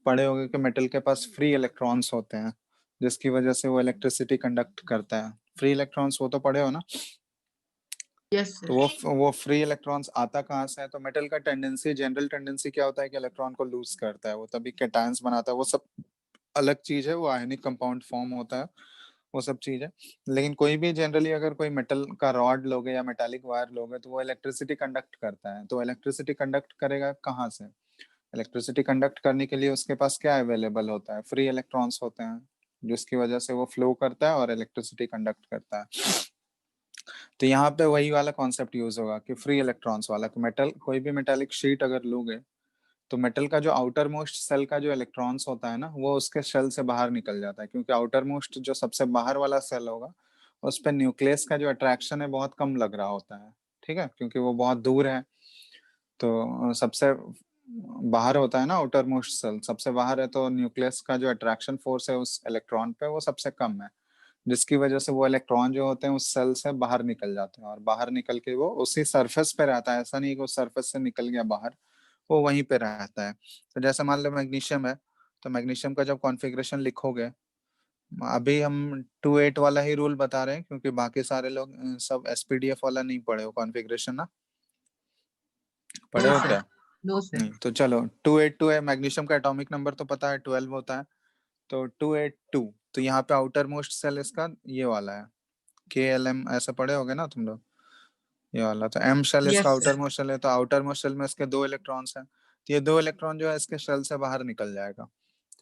पढ़े होंगे कि मेटल के पास फ्री इलेक्ट्रॉन्स होते हैं, जिसकी वजह से वो इलेक्ट्रिसिटी कंडक्ट करता है। फ्री इलेक्ट्रॉन्स वो तो पढ़े हो ना? यस तो सर। वो फ्री इलेक्ट्रॉन्स आता कहाँ से है? तो मेटल का टेंडेंसी, जनरल टेंडेंसी क्या होता है कि इलेक्ट्रॉन को लूज करता है, वो तभी कैटायंस बनाता है, वो सब अलग चीज है, वो आयनिक कंपाउंड फॉर्म होता है, वो सब चीज है। लेकिन कोई भी जनरली अगर कोई मेटल का रॉड लोगे या मेटालिक वायर लोगे, तो वो इलेक्ट्रिसिटी कंडक्ट करता है। तो इलेक्ट्रिसिटी कंडक्ट करेगा कहाँ से? इलेक्ट्रिसिटी कंडक्ट करने के लिए उसके पास क्या अवेलेबल होता है? फ्री इलेक्ट्रॉन्स होते हैं, जिसकी वजह से वो फ्लो करता है और इलेक्ट्रिसिटी कंडक्ट करता है। तो यहाँ पे वही वाला कॉन्सेप्ट यूज होगा कि फ्री इलेक्ट्रॉन्स वाला, कि मेटल कोई भी मेटालिक शीट अगर लोगे, तो मेटल का जो आउटर मोस्ट सेल का जो इलेक्ट्रॉन्स होता है ना, वो उसके शेल से बाहर निकल जाता है, क्योंकि आउटर मोस्ट जो सबसे बाहर वाला सेल होगा, उस पर न्यूक्लियस का जो अट्रैक्शन है बहुत कम लग रहा होता है, ठीक है, क्योंकि वो बहुत दूर है। तो सबसे बाहर होता है ना आउटर मोस्ट सेल, सबसे बाहर है, तो न्यूक्लियस का जो अट्रैक्शन फोर्स है उस इलेक्ट्रॉन पे वो सबसे कम है, जिसकी वजह से वो इलेक्ट्रॉन जो होते हैं उस सेल से बाहर निकल जाते हैं, और बाहर निकल के वो उसी सरफेस पे रहता है, ऐसा नहीं कि वो सरफेस से निकल गया बाहर, वो वहीं पे रहता है। तो जैसे मान लो मैग्नीशियम है, तो मैग्नीशियम का जब कॉन्फ़िगरेशन लिखोगे, अभी हम 2.8 वाला ही रूल बता रहे हैं, क्योंकि बाकी सारे लोग सब एसपीडीएफ वाला नहीं पढ़े हो कॉन्फ़िगरेशन ना, पढ़े नो हो सर। क्या? No sir. नहीं, तो चलो 282 है, मैग्नीशियम का एटॉमिक नंबर तो पता है 12 होता है, तो 282। तो यहाँ पे आउटर मोस्ट सेल इसका ये वाला है, KLM ऐसा पढ़े होगे ना तुम लोग, ये वाला। तो M शेल इसका yes outer sir. Most shell है, तो आउटर मोस्ट शेल में इसके 2 इलेक्ट्रॉन्स हैं, तो ये 2 इलेक्ट्रॉन जो है इसके शेल से बाहर निकल जाएगा,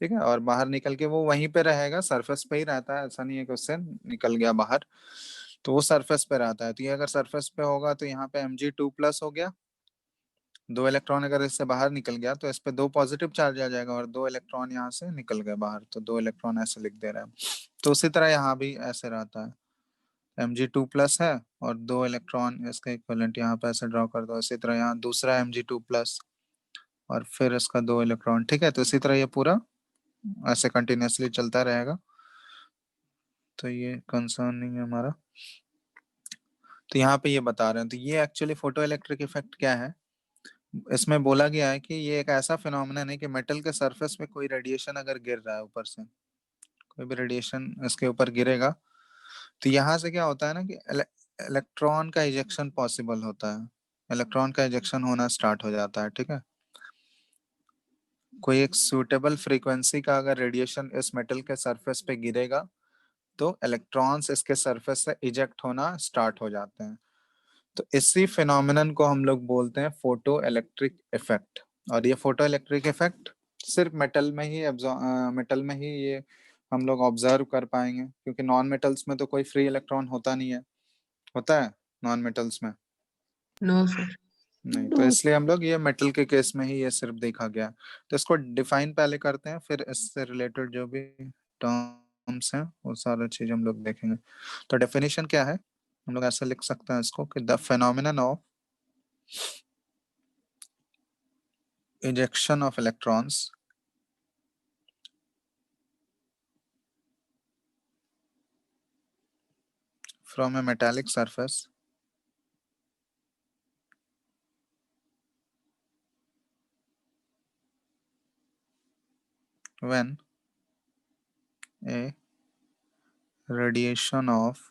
ठीक है, और बाहर निकल के वो वहीं पे रहेगा, सरफेस पे ही रहता है, ऐसा नहीं है कि उससे निकल गया बाहर, तो वो सरफेस पे रहता है। तो ये अगर सरफेस पे होगा तो यहाँ पे Mg2+ हो गया, 2 इलेक्ट्रॉन अगर इससे बाहर निकल गया तो इस पे 2 पॉजिटिव चार्ज आ जाएगा और 2 इलेक्ट्रॉन यहाँ से निकल गए बाहर, तो 2 इलेक्ट्रॉन ऐसे लिख दे रहे हैं। तो उसी तरह यहाँ भी ऐसे रहता है, Mg2+ है और 2 इलेक्ट्रॉन इसका इक्विवेलेंट यहाँ पे ऐसे ड्रॉ कर दो। इसी तरह यहाँ दूसरा Mg2+ और फिर इसका 2 इलेक्ट्रॉन। ठीक है, तो इसी तरह ये पूरा ऐसे कंटिन्यूअसली चलता रहेगा। तो ये कंसर्न नहीं है हमारा। तो यहाँ पे ये बता रहे हैं, तो ये एक्चुअली फोटो इलेक्ट्रिक इफेक्ट क्या है, इसमें बोला गया है कि ये एक ऐसा फिनोमिनन है कि मेटल के सरफेस पे कोई रेडिएशन अगर गिर रहा है ऊपर से, कोई भी रेडिएशन इसके ऊपर गिरेगा, तो यहाँ से क्या होता है ना कि इलेक्ट्रॉन का इजेक्शन पॉसिबल होता है, इलेक्ट्रॉन का इजेक्शन होना स्टार्ट हो जाता है। ठीक है, कोई एक सूटेबल फ्रीक्वेंसी का अगर रेडिएशन इस मेटल के सरफेस पे गिरेगा तो इलेक्ट्रॉन्स इसके सरफेस से इजेक्ट होना स्टार्ट हो जाते हैं। तो इसी फिनोमिनन को हम लोग बोलते हैं फोटो इलेक्ट्रिक इफेक्ट। और ये फोटो इलेक्ट्रिक इफेक्ट सिर्फ मेटल में ही ये हम लोग ऑब्जर्व कर पाएंगे, क्योंकि नॉन मेटल्स में तो कोई फ्री इलेक्ट्रॉन होता नहीं है। होता है नॉन मेटल्स में? No sir. नहीं, तो इसलिए हम लोग ये मेटल के केस में ही ये सिर्फ देखा गया। तो इसको डिफाइन पहले करते हैं, फिर इससे रिलेटेड जो भी टर्म्स हैं वो सारा चीज हम लोग देखेंगे। तो डेफिनेशन क्या है, हम लोग ऐसा लिख सकते हैं इसको कि the phenomenon of ejection of electrons from a metallic surface when a radiation of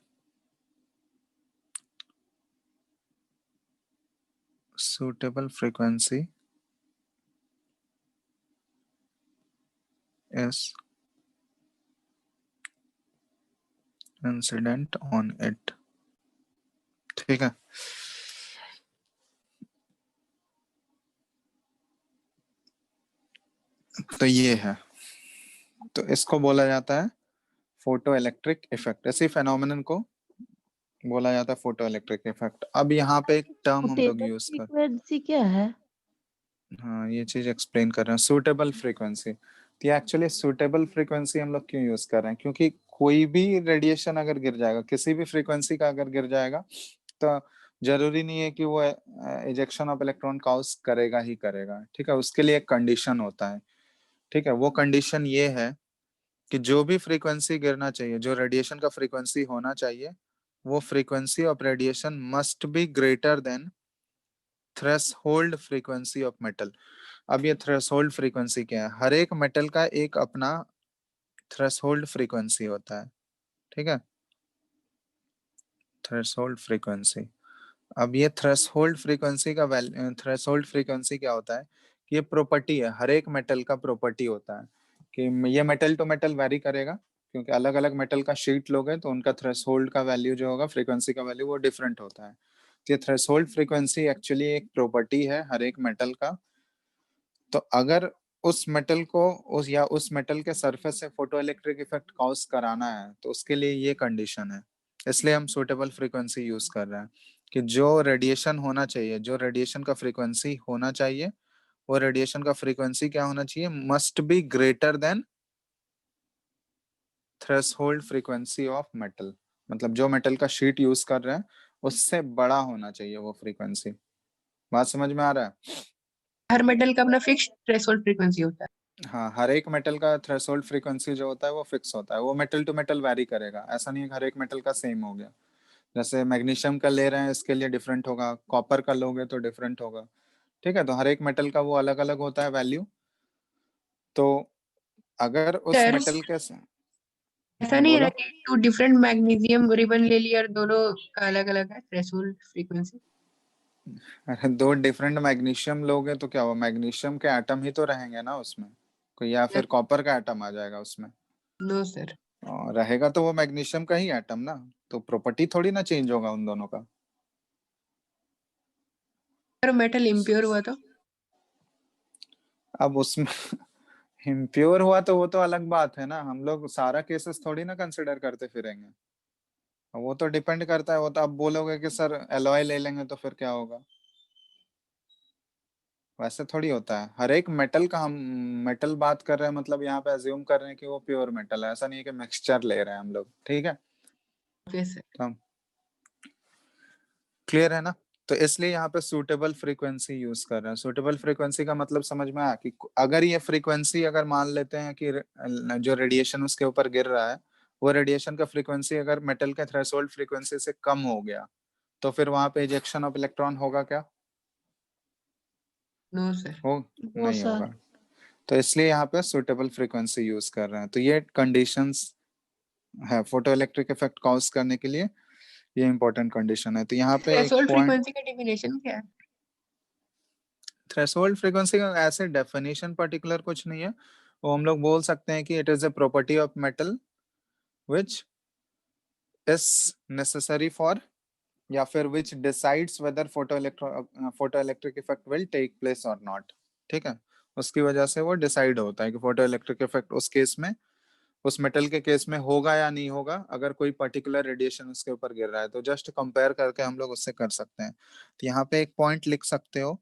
suitable frequency is incident on it। ठीक है, तो ये है, तो इसको बोला जाता है फोटो इलेक्ट्रिक इफेक्ट। इसी फेनोमेनन को बोला जाता है फोटो इलेक्ट्रिक इफेक्ट। अब यहाँ पे एक टर्म हम लोग यूज कर, फ्रीक्वेंसी क्या है? हाँ ये चीज एक्सप्लेन कर रहे हैं, सूटेबल फ्रीक्वेंसी। तो ये एक्चुअली सूटेबल फ्रीक्वेंसी हम लोग क्यों यूज कर रहे हैं, क्योंकि कोई भी रेडिएशन अगर गिर जाएगा, किसी भी फ्रीक्वेंसी का अगर गिर जाएगा, तो जरूरी नहीं है कि वो इजेक्शन ऑफ इलेक्ट्रॉन कॉज करेगा ही करेगा। ठीक है, उसके लिए एक कंडीशन होता है। ठीक है, वो कंडीशन ये है कि जो भी फ्रीक्वेंसी गिरना चाहिए, जो रेडिएशन का फ्रीक्वेंसी होना चाहिए, वो frequency of radiation must be greater than threshold frequency of metal. अब ये थ्रेशोल्ड फ्रीक्वेंसी क्या है, हर एक मेटल का एक अपना थ्रेशोल्ड फ्रीक्वेंसी होता है। ठीक है, थ्रेशोल्ड फ्रीक्वेंसी। अब ये थ्रेशोल्ड फ्रीक्वेंसी का थ्रेशोल्ड फ्रीक्वेंसी क्या होता है कि ये प्रॉपर्टी है, हर एक मेटल का प्रॉपर्टी होता है कि ये मेटल टू मेटल वेरी करेगा, क्योंकि अलग अलग मेटल का शीट लोगे तो उनका थ्रेशोल्ड का वैल्यू जो होगा, फ्रीक्वेंसी का वैल्यू वो डिफरेंट होता है। तो ये थ्रेशोल्ड फ्रीक्वेंसी एक्चुअली एक प्रॉपर्टी है हर एक मेटल का। तो अगर उस मेटल को उस मेटल के सरफेस से फोटो इलेक्ट्रिक इफेक्ट कॉज कराना है, तो उसके लिए ये कंडीशन है। इसलिए हम सूटेबल फ्रीक्वेंसी यूज कर रहे हैं कि जो रेडिएशन होना चाहिए, जो रेडिएशन का फ्रीक्वेंसी होना चाहिए, वो रेडिएशन का फ्रीक्वेंसी क्या होना चाहिए, must be greater than threshold frequency of metal. मतलब जो मेटल का शीट यूज कर रहे हैं उससे बड़ा होना चाहिए वो फ्रीक्वेंसी। बात समझ में आ रहा है? हर मेटल का अपना फिक्स थ्रेशोल्ड फ्रीक्वेंसी होता है। हाँ, हर एक मेटल का थ्रेशोल्ड फ्रीक्वेंसी जो होता है वो फिक्स होता है, वो मेटल टू मेटल वैरी करेगा। ऐसा नहीं है कि हर एक मेटल का सेम हो गया। जैसे मैग्नीशियम का ले रहे हैं, इसके लिए डिफरेंट होगा, कॉपर का लोगे तो डिफरेंट होगा। ठीक है, तो हर एक मेटल का वो अलग अलग होता है वैल्यू। तो अगर उस सर मेटल के ऐसा नहीं है ना बोलो, कि टू डिफरेंट मैग्नीशियम रिबन ले लिया और दोनों का अलग अलग है थ्रेशोल्ड फ्रीक्वेंसी। अरे दो डिफरेंट मैग्नीशियम लोगे तो क्या हुआ, मैग्नीशियम के एटम ही तो रहेंगे ना उसमें, कोई या फिर कॉपर का एटम आ जाएगा उसमें। No sir. और रहेगा तो वो मैग्नीशियम का ही एटम ना, तो प्रॉपर्टी थोड़ी ना चेंज होगा उन दोनों का। अगर मेटल इम्प्योर हुआ तो अब उसमें इम्प्योर हुआ तो वो तो अलग बात है ना, हम लोग सारा केसेस थोड़ी ना कंसिडर करते फिरेंगे। वो तो डिपेंड करता है, वो तो आप बोलोगे कि सर एलॉय ले लेंगे तो फिर क्या होगा। वैसे थोड़ी होता है, हर एक मेटल का हम मेटल बात कर रहे हैं, मतलब यहाँ पे अज्यूम कर रहे हैं कि वो प्योर मेटल है, ऐसा नहीं है कि मिक्सचर ले रहे हैं हम लोग, ठीक है। Yes, sir. तो क्लियर है ना। तो इसलिए यहाँ पे सूटेबल फ्रीक्वेंसी यूज कर रहे हैं। सूटेबल फ्रीक्वेंसी का मतलब समझ में आया कि अगर ये फ्रीक्वेंसी अगर मान लेते हैं कि जो रेडिएशन उसके ऊपर गिर रहा है, वो रेडिएशन का फ्रीक्वेंसी अगर मेटल के थ्रेशोल्ड फ्रीक्वेंसी से कम हो गया, तो फिर वहां पे इजेक्शन ऑफ इलेक्ट्रॉन होगा क्या? No, sir. हो नो नहीं सर। होगा। तो इसलिए यहाँ पे सुटेबल फ्रीक्वेंसी यूज कर रहे हैं। तो ये कंडीशंस है फोटो इलेक्ट्रिक इफेक्ट कॉज करने के लिए, ये इंपॉर्टेंट कंडीशन है। तो यहाँ पे एक थ्रेशोल्ड पॉइंट, फ्रीक्वेंसी का डेफिनेशन क्या है? थ्रेशोल्ड फ्रीक्वेंसी का ऐसे डेफिनेशन पर्टिकुलर कुछ नहीं है, वो हम लोग बोल सकते हैं कि it is a property of metal which is necessary for, या फिर which decides whether photoelectric effect will take place और नॉट, ठीक है। उसकी वजह से वो डिसाइड होता है कि फोटो इलेक्ट्रिक इफेक्ट उस केस में, उस मेटल के केस में होगा या नहीं होगा, अगर कोई पर्टिकुलर रेडिएशन उसके ऊपर गिर रहा है। तो जस्ट कंपेयर करके हम लोग उससे कर सकते हैं। तो यहाँ पे एक पॉइंट लिख सकते हो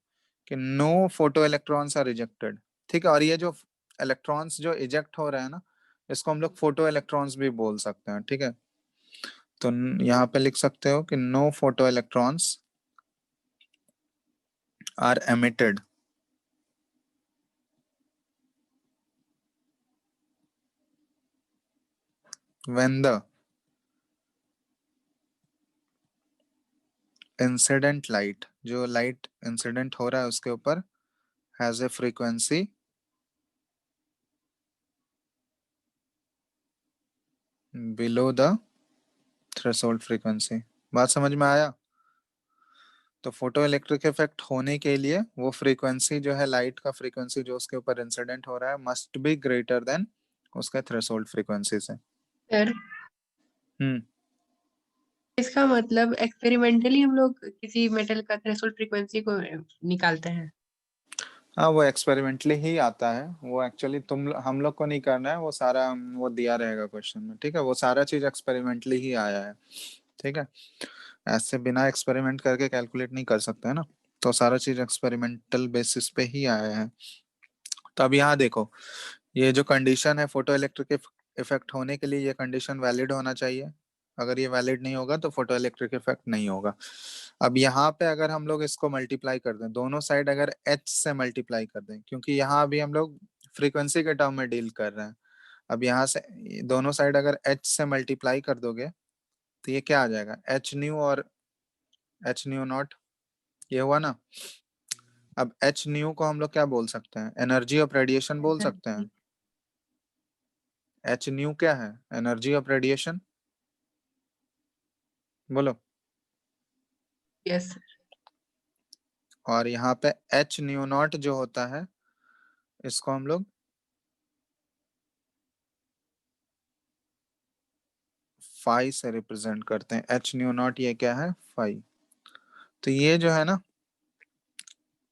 कि no photoelectrons are rejected, ठीक है। और ये जो इलेक्ट्रॉन्स जो इजेक्ट हो रहे हैं ना, इसको हम लोग फोटो इलेक्ट्रॉन्स भी बोल सकते हैं, ठीक है। तो यहाँ पे लिख सकते हो कि no photoelectrons are emitted when the incident light, जो लाइट इंसिडेंट हो रहा है उसके ऊपर, has a frequency below the threshold frequency. बात समझ में आया। तो फोटो इलेक्ट्रिक इफेक्ट होने के लिए वो फ्रीक्वेंसी जो है, लाइट का फ्रीक्वेंसी जो उसके ऊपर इंसिडेंट हो रहा है, मस्ट बी ग्रेटर देन उसका थ्रेशोल्ड फ्रीक्वेंसी से। सर, हम्म इसका मतलब एक्सपेरिमेंटली हम लोग किसी मेटल का थ्रेशोल्ड फ्रीक्वेंसी को निकालते हैं। हाँ, वो एक्सपेरिमेंटली ही आता है, वो एक्चुअली हम लोग को नहीं करना है, वो सारा वो दिया रहेगा क्वेश्चन में, ठीक है। वो सारा चीज एक्सपेरिमेंटली ही आया है, ठीक है। ऐसे बिना एक्सपेरिमेंट करके कैलकुलेट नहीं कर सकते है ना। तो सारा चीज एक्सपेरिमेंटल बेसिस पे ही आया है। तो अब यहाँ देखो, ये जो कंडीशन है फोटो इलेक्ट्रिक इफेक्ट होने के लिए, ये कंडीशन वैलिड होना चाहिए। अगर ये वैलिड नहीं होगा तो फोटो इलेक्ट्रिक इफेक्ट नहीं होगा। अब यहाँ पे अगर हम लोग इसको मल्टीप्लाई कर दें, दोनों साइड अगर h से मल्टीप्लाई कर दें, क्योंकि यहाँ अभी हम लोग फ्रीक्वेंसी के टर्म में डील कर रहे हैं। अब यहाँ से दोनों साइड अगर h से मल्टीप्लाई कर दोगे, तो ये क्या आ जाएगा, h न्यू और h न्यू नॉट, ये हुआ ना। अब h न्यू को हम लोग क्या बोल सकते हैं, एनर्जी ऑफ रेडिएशन बोल सकते हैं। h न्यू क्या है, एनर्जी ऑफ रेडिएशन, बोलो। यस। और यहाँ पे h न्यू नॉट जो होता है, इसको हम लोग फाई से रिप्रेजेंट करते हैं। h न्यू नॉट ये क्या है, फाई। तो ये जो है ना,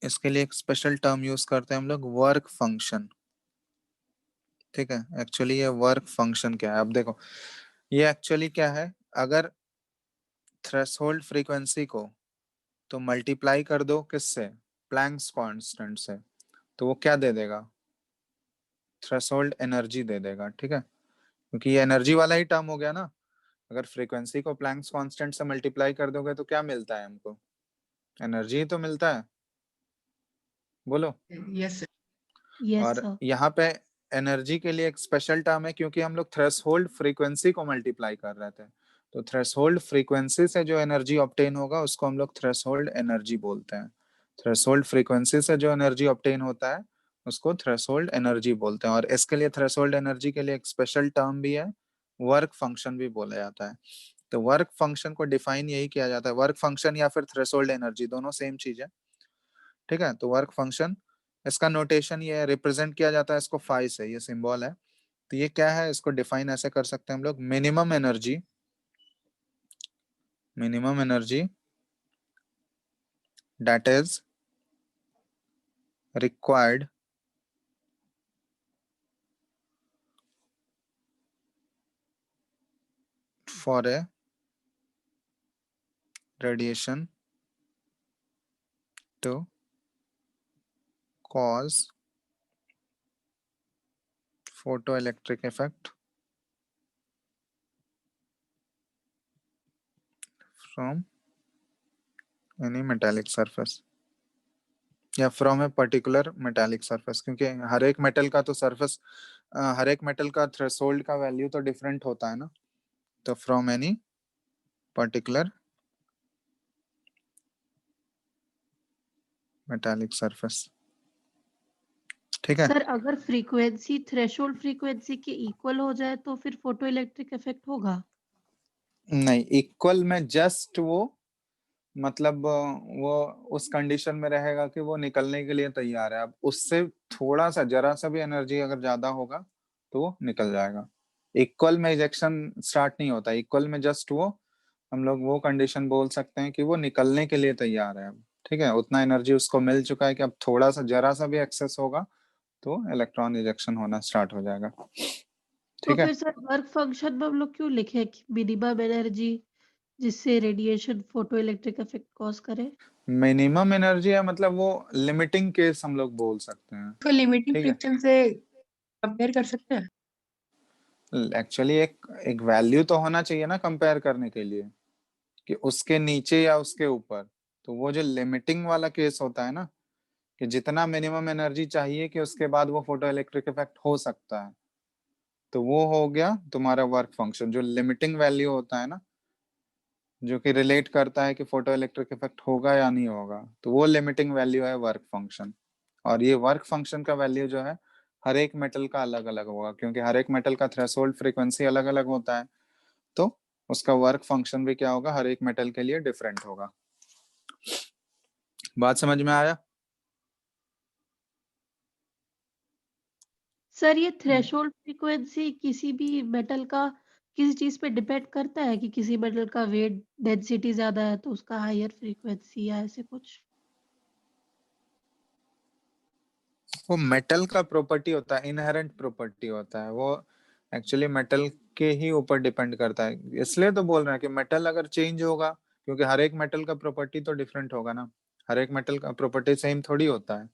इसके लिए एक स्पेशल टर्म यूज करते हैं हम लोग, वर्क फंक्शन, ठीक है। एक्चुअली ये वर्क फंक्शन क्या है, अब देखो ये एक्चुअली क्या है, अगर थ्रेशोल्ड फ्रीक्वेंसी को तो मल्टीप्लाई कर दो किससे, प्लैंक्स कांस्टेंट से, तो वो क्या दे देगा, थ्रेशोल्ड एनर्जी दे देगा, ठीक है। क्योंकि ये एनर्जी वाला ही टर्म हो गया ना। अगर फ्रीक्वेंसी को प्लैंक्स कांस्टेंट से मल्टीप्लाई कर दोगे तो क्या मिलता है हमको, एनर्जी ही तो मिलता है, बोलो। Yes sir. यस और सर। यहाँ पे एनर्जी के लिए एक स्पेशल टर्म है, क्योंकि हम लोग थ्रेशोल्ड फ्रीक्वेंसी को मल्टीप्लाई कर रहे थे। तो थ्रेशोल्ड फ्रीक्वेंसी से जो एनर्जी ऑब्टेन होगा उसको हम लोग थ्रेशोल्ड एनर्जी बोलते हैं। थ्रेशोल्ड फ्रीक्वेंसी से जो एनर्जी ऑब्टेन होता है उसको थ्रेशोल्ड एनर्जी बोलते हैं। और इसके लिए थ्रेशोल्ड एनर्जी के लिए एक स्पेशल टर्म भी है, वर्क फंक्शन भी बोला जाता है। तो वर्क फंक्शन को डिफाइन यही किया जाता है, वर्क फंक्शन या फिर थ्रेशोल्ड एनर्जी दोनों सेम चीज है, ठीक है। तो वर्क फंक्शन, इसका नोटेशन ये रिप्रेजेंट किया जाता है इसको फाई से, ये सिंबल है। तो ये क्या है, इसको डिफाइन ऐसे कर सकते हैं हम लोग, minimum energy that is required for a radiation to cause photoelectric effect from any metallic surface या from a particular metallic surface, क्योंकि हर एक मेटल का तो सरफेस, हर एक मेटल का थ्रेशोल्ड का वैल्यू तो डिफरेंट होता है ना, तो from any particular metallic surface. ठीक है, सर अगर फ्रीक्वेंसी थ्रेशोल्ड फ्रीक्वेंसी के इक्वल हो जाए तो फिर फोटो इलेक्ट्रिक इफेक्ट होगा? नहीं, इक्वल में जस्ट वो मतलब वो उस कंडीशन में रहेगा कि वो निकलने के लिए तैयार है। अब उससे थोड़ा सा जरा सा भी एनर्जी अगर ज्यादा होगा तो वो निकल जाएगा। इक्वल में इजेक्शन स्टार्ट नहीं होता, इक्वल में जस्ट वो हम लोग वो कंडीशन बोल सकते हैं कि वो निकलने के लिए तैयार है अब। ठीक है, उतना एनर्जी उसको मिल चुका है कि अब थोड़ा सा जरा सा भी एक्सेस होगा तो इलेक्ट्रॉन इजेक्शन होना स्टार्ट हो जाएगा। तो ठीक है, फिर सर वर्क फंक्शन में हम लोग क्यों लिखे कि मिनिमम एनर्जी जिससे radiation photo electric effect cause करे? मिनिमम एनर्जी है मतलब वो लिमिटिंग केस हम लोग बोल सकते हैं। तो लिमिटिंग ठीक है, फ्रिक्शन से कंपेयर कर सकते हैं? एक्चुअली एक वैल्यू तो होना चाहिए ना कंपेयर करने के लिए, कि उसके नीचे या उसके ऊपर। तो वो जो लिमिटिंग वाला केस होता है ना, कि जितना मिनिमम एनर्जी चाहिए कि उसके बाद वो फोटो इलेक्ट्रिक इफेक्ट हो सकता है, तो वो हो गया तुम्हारा वर्क फंक्शन। जो लिमिटिंग वैल्यू होता है ना, जो कि रिलेट करता है कि फोटो इलेक्ट्रिक इफेक्ट होगा या नहीं होगा, तो वो लिमिटिंग वैल्यू है वर्क फंक्शन। और ये वर्क फंक्शन का वैल्यू जो है हर एक मेटल का अलग अलग होगा, क्योंकि हर एक मेटल का थ्रेशोल्ड फ्रीक्वेंसी अलग अलग होता है, तो उसका वर्क फंक्शन भी क्या होगा, हर एक मेटल के लिए डिफरेंट होगा। बात समझ में आया? सर ये थ्रेशोल्ड फ्रीक्वेंसी किसी भी मेटल का किसी चीज पे डिपेंड करता है कि किसी मेटल का वेट डेंसिटी ज्यादा है तो उसका हायर फ्रीक्वेंसी या ऐसे कुछ? वो मेटल का प्रॉपर्टी होता है, इनहेरेंट प्रॉपर्टी होता है वो, एक्चुअली मेटल के ही ऊपर डिपेंड करता है। इसलिए तो बोल रहे हैं कि मेटल अगर चेंज होगा, क्योंकि हर एक मेटल का प्रॉपर्टी तो डिफरेंट होगा ना, हर एक मेटल का प्रॉपर्टी सेम थोड़ी होता है।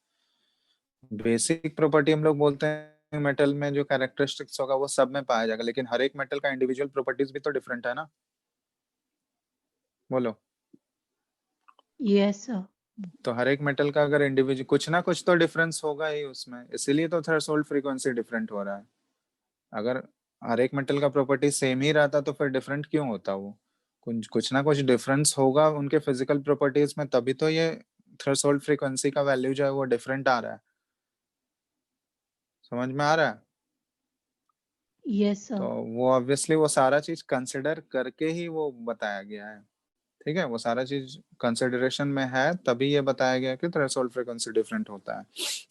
बेसिक प्रॉपर्टी हम लोग बोलते हैं मेटल में जो कैरेक्टरिस्टिक्स होगा वो सब में पाया जाएगा, लेकिन हर एक मेटल का इंडिविजुअल प्रॉपर्टीज भी तो डिफरेंट है ना। बोलो, यस सर। तो हर एक मेटल का अगर इंडिविजुअल कुछ ना कुछ तो डिफरेंस होगा ही उसमें, इसीलिए तो थ्रेशोल्ड फ्रीक्वेंसी डिफरेंट हो रहा है। अगर हर एक मेटल का प्रॉपर्टी सेम ही रहता तो फिर डिफरेंट क्यों होता वो? कुछ कुछ ना कुछ डिफरेंस होगा उनके फिजिकल प्रॉपर्टीज में, तभी तो ये थ्रेशोल्ड फ्रीक्वेंसी का वैल्यू जो है वो डिफरेंट आ रहा है। समझ में आ रहा है? यस तो सर। वो ऑब्वियसली वो सारा चीज कंसिडर करके ही वो बताया गया है। ठीक है, वो सारा चीज कंसिडरेशन में है, तभी ये बताया गया कि थ्रेशोल्ड फ्रीक्वेंसी डिफरेंट होता है।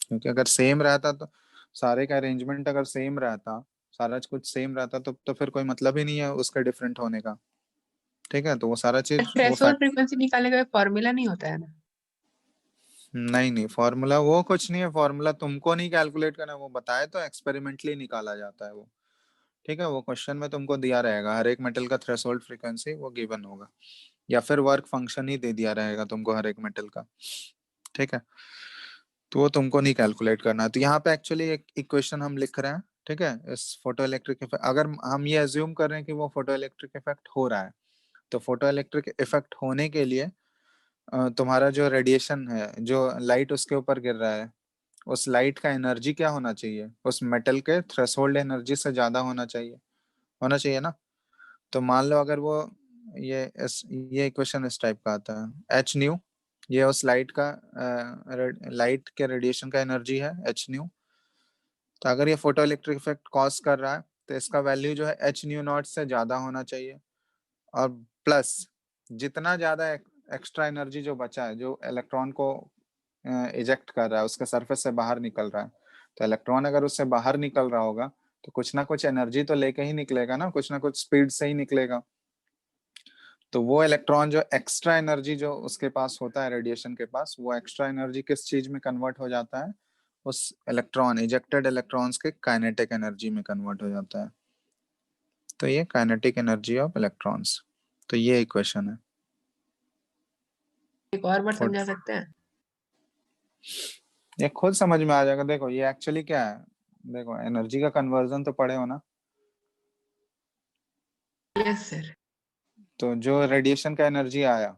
क्योंकि अगर सेम रहता तो सारे का अरेंजमेंट अगर सेम रहता, सारा कुछ सेम रहता, तो फिर कोई मतलब ही नहीं है उसका डिफरेंट होने का। ठीक है, तो वो सारा चीज वो थ्रेशोल्ड फैक्ट, फ्रीक्वेंसी निकालने का फॉर्मूला नहीं होता है ना? नहीं नहीं, फॉर्मूला वो कुछ नहीं है, फॉर्मूला तुमको नहीं कैलकुलेट करना, वो बताए तो एक्सपेरिमेंटली निकाला जाता है वो। ठीक है, वो क्वेश्चन में तुमको दिया रहेगा हर एक मेटल का थ्रेशोल्ड फ्रीक्वेंसी वो गिवन होगा, या फिर वर्क फंक्शन ही दे दिया रहेगा तुमको हर एक मेटल का। ठीक है, तो वो तुमको नहीं कैलकुलेट करना है। तो यहाँ पे एक्चुअली एक इक्वेशन हम लिख रहे हैं। ठीक है, इस फोटो इलेक्ट्रिक इफेक्ट, अगर हम ये अज्यूम कर रहे हैं कि वो फोटो इलेक्ट्रिक इफेक्ट हो रहा है, तो फोटो इलेक्ट्रिक इफेक्ट होने के लिए तुम्हारा जो रेडिएशन है, जो लाइट उसके ऊपर गिर रहा है, उस लाइट का एनर्जी क्या होना चाहिए, उस मेटल के थ्रेशोल्ड एनर्जी से ज्यादा होना चाहिए ना। तो मान लो अगर वो ये इक्वेशन इस टाइप का आता है, एच न्यू, ये उस लाइट के रेडिएशन का एनर्जी है, एच न्यू। तो अगर ये फोटो इलेक्ट्रिक इफेक्ट कॉज कर रहा है तो इसका वैल्यू जो है एच न्यू नॉट से ज्यादा होना चाहिए, और प्लस जितना ज्यादा एक्स्ट्रा एनर्जी जो बचा है, जो इलेक्ट्रॉन को इजेक्ट कर रहा है, उसके सरफेस से बाहर निकल रहा है, तो इलेक्ट्रॉन अगर उससे बाहर निकल रहा होगा तो कुछ ना कुछ एनर्जी तो लेके ही निकलेगा ना, कुछ ना कुछ स्पीड से ही निकलेगा। तो वो इलेक्ट्रॉन जो एक्स्ट्रा एनर्जी जो उसके पास होता है रेडिएशन के पास, वो एक्स्ट्रा एनर्जी किस चीज में कन्वर्ट हो जाता है, उस इलेक्ट्रॉन इजेक्टेड इलेक्ट्रॉन्स के काइनेटिक एनर्जी में कन्वर्ट हो जाता है। तो ये काइनेटिक एनर्जी ऑफ इलेक्ट्रॉन्स, तो ये इक्वेशन है। एक और बार For- समझा सकते हैं? ये खुद समझ में आ जाएगा। देखो ये एक्चुअली क्या है, देखो एनर्जी का कन्वर्जन तो पढ़े हो ना। Yes sir. तो जो रेडिएशन का एनर्जी आया,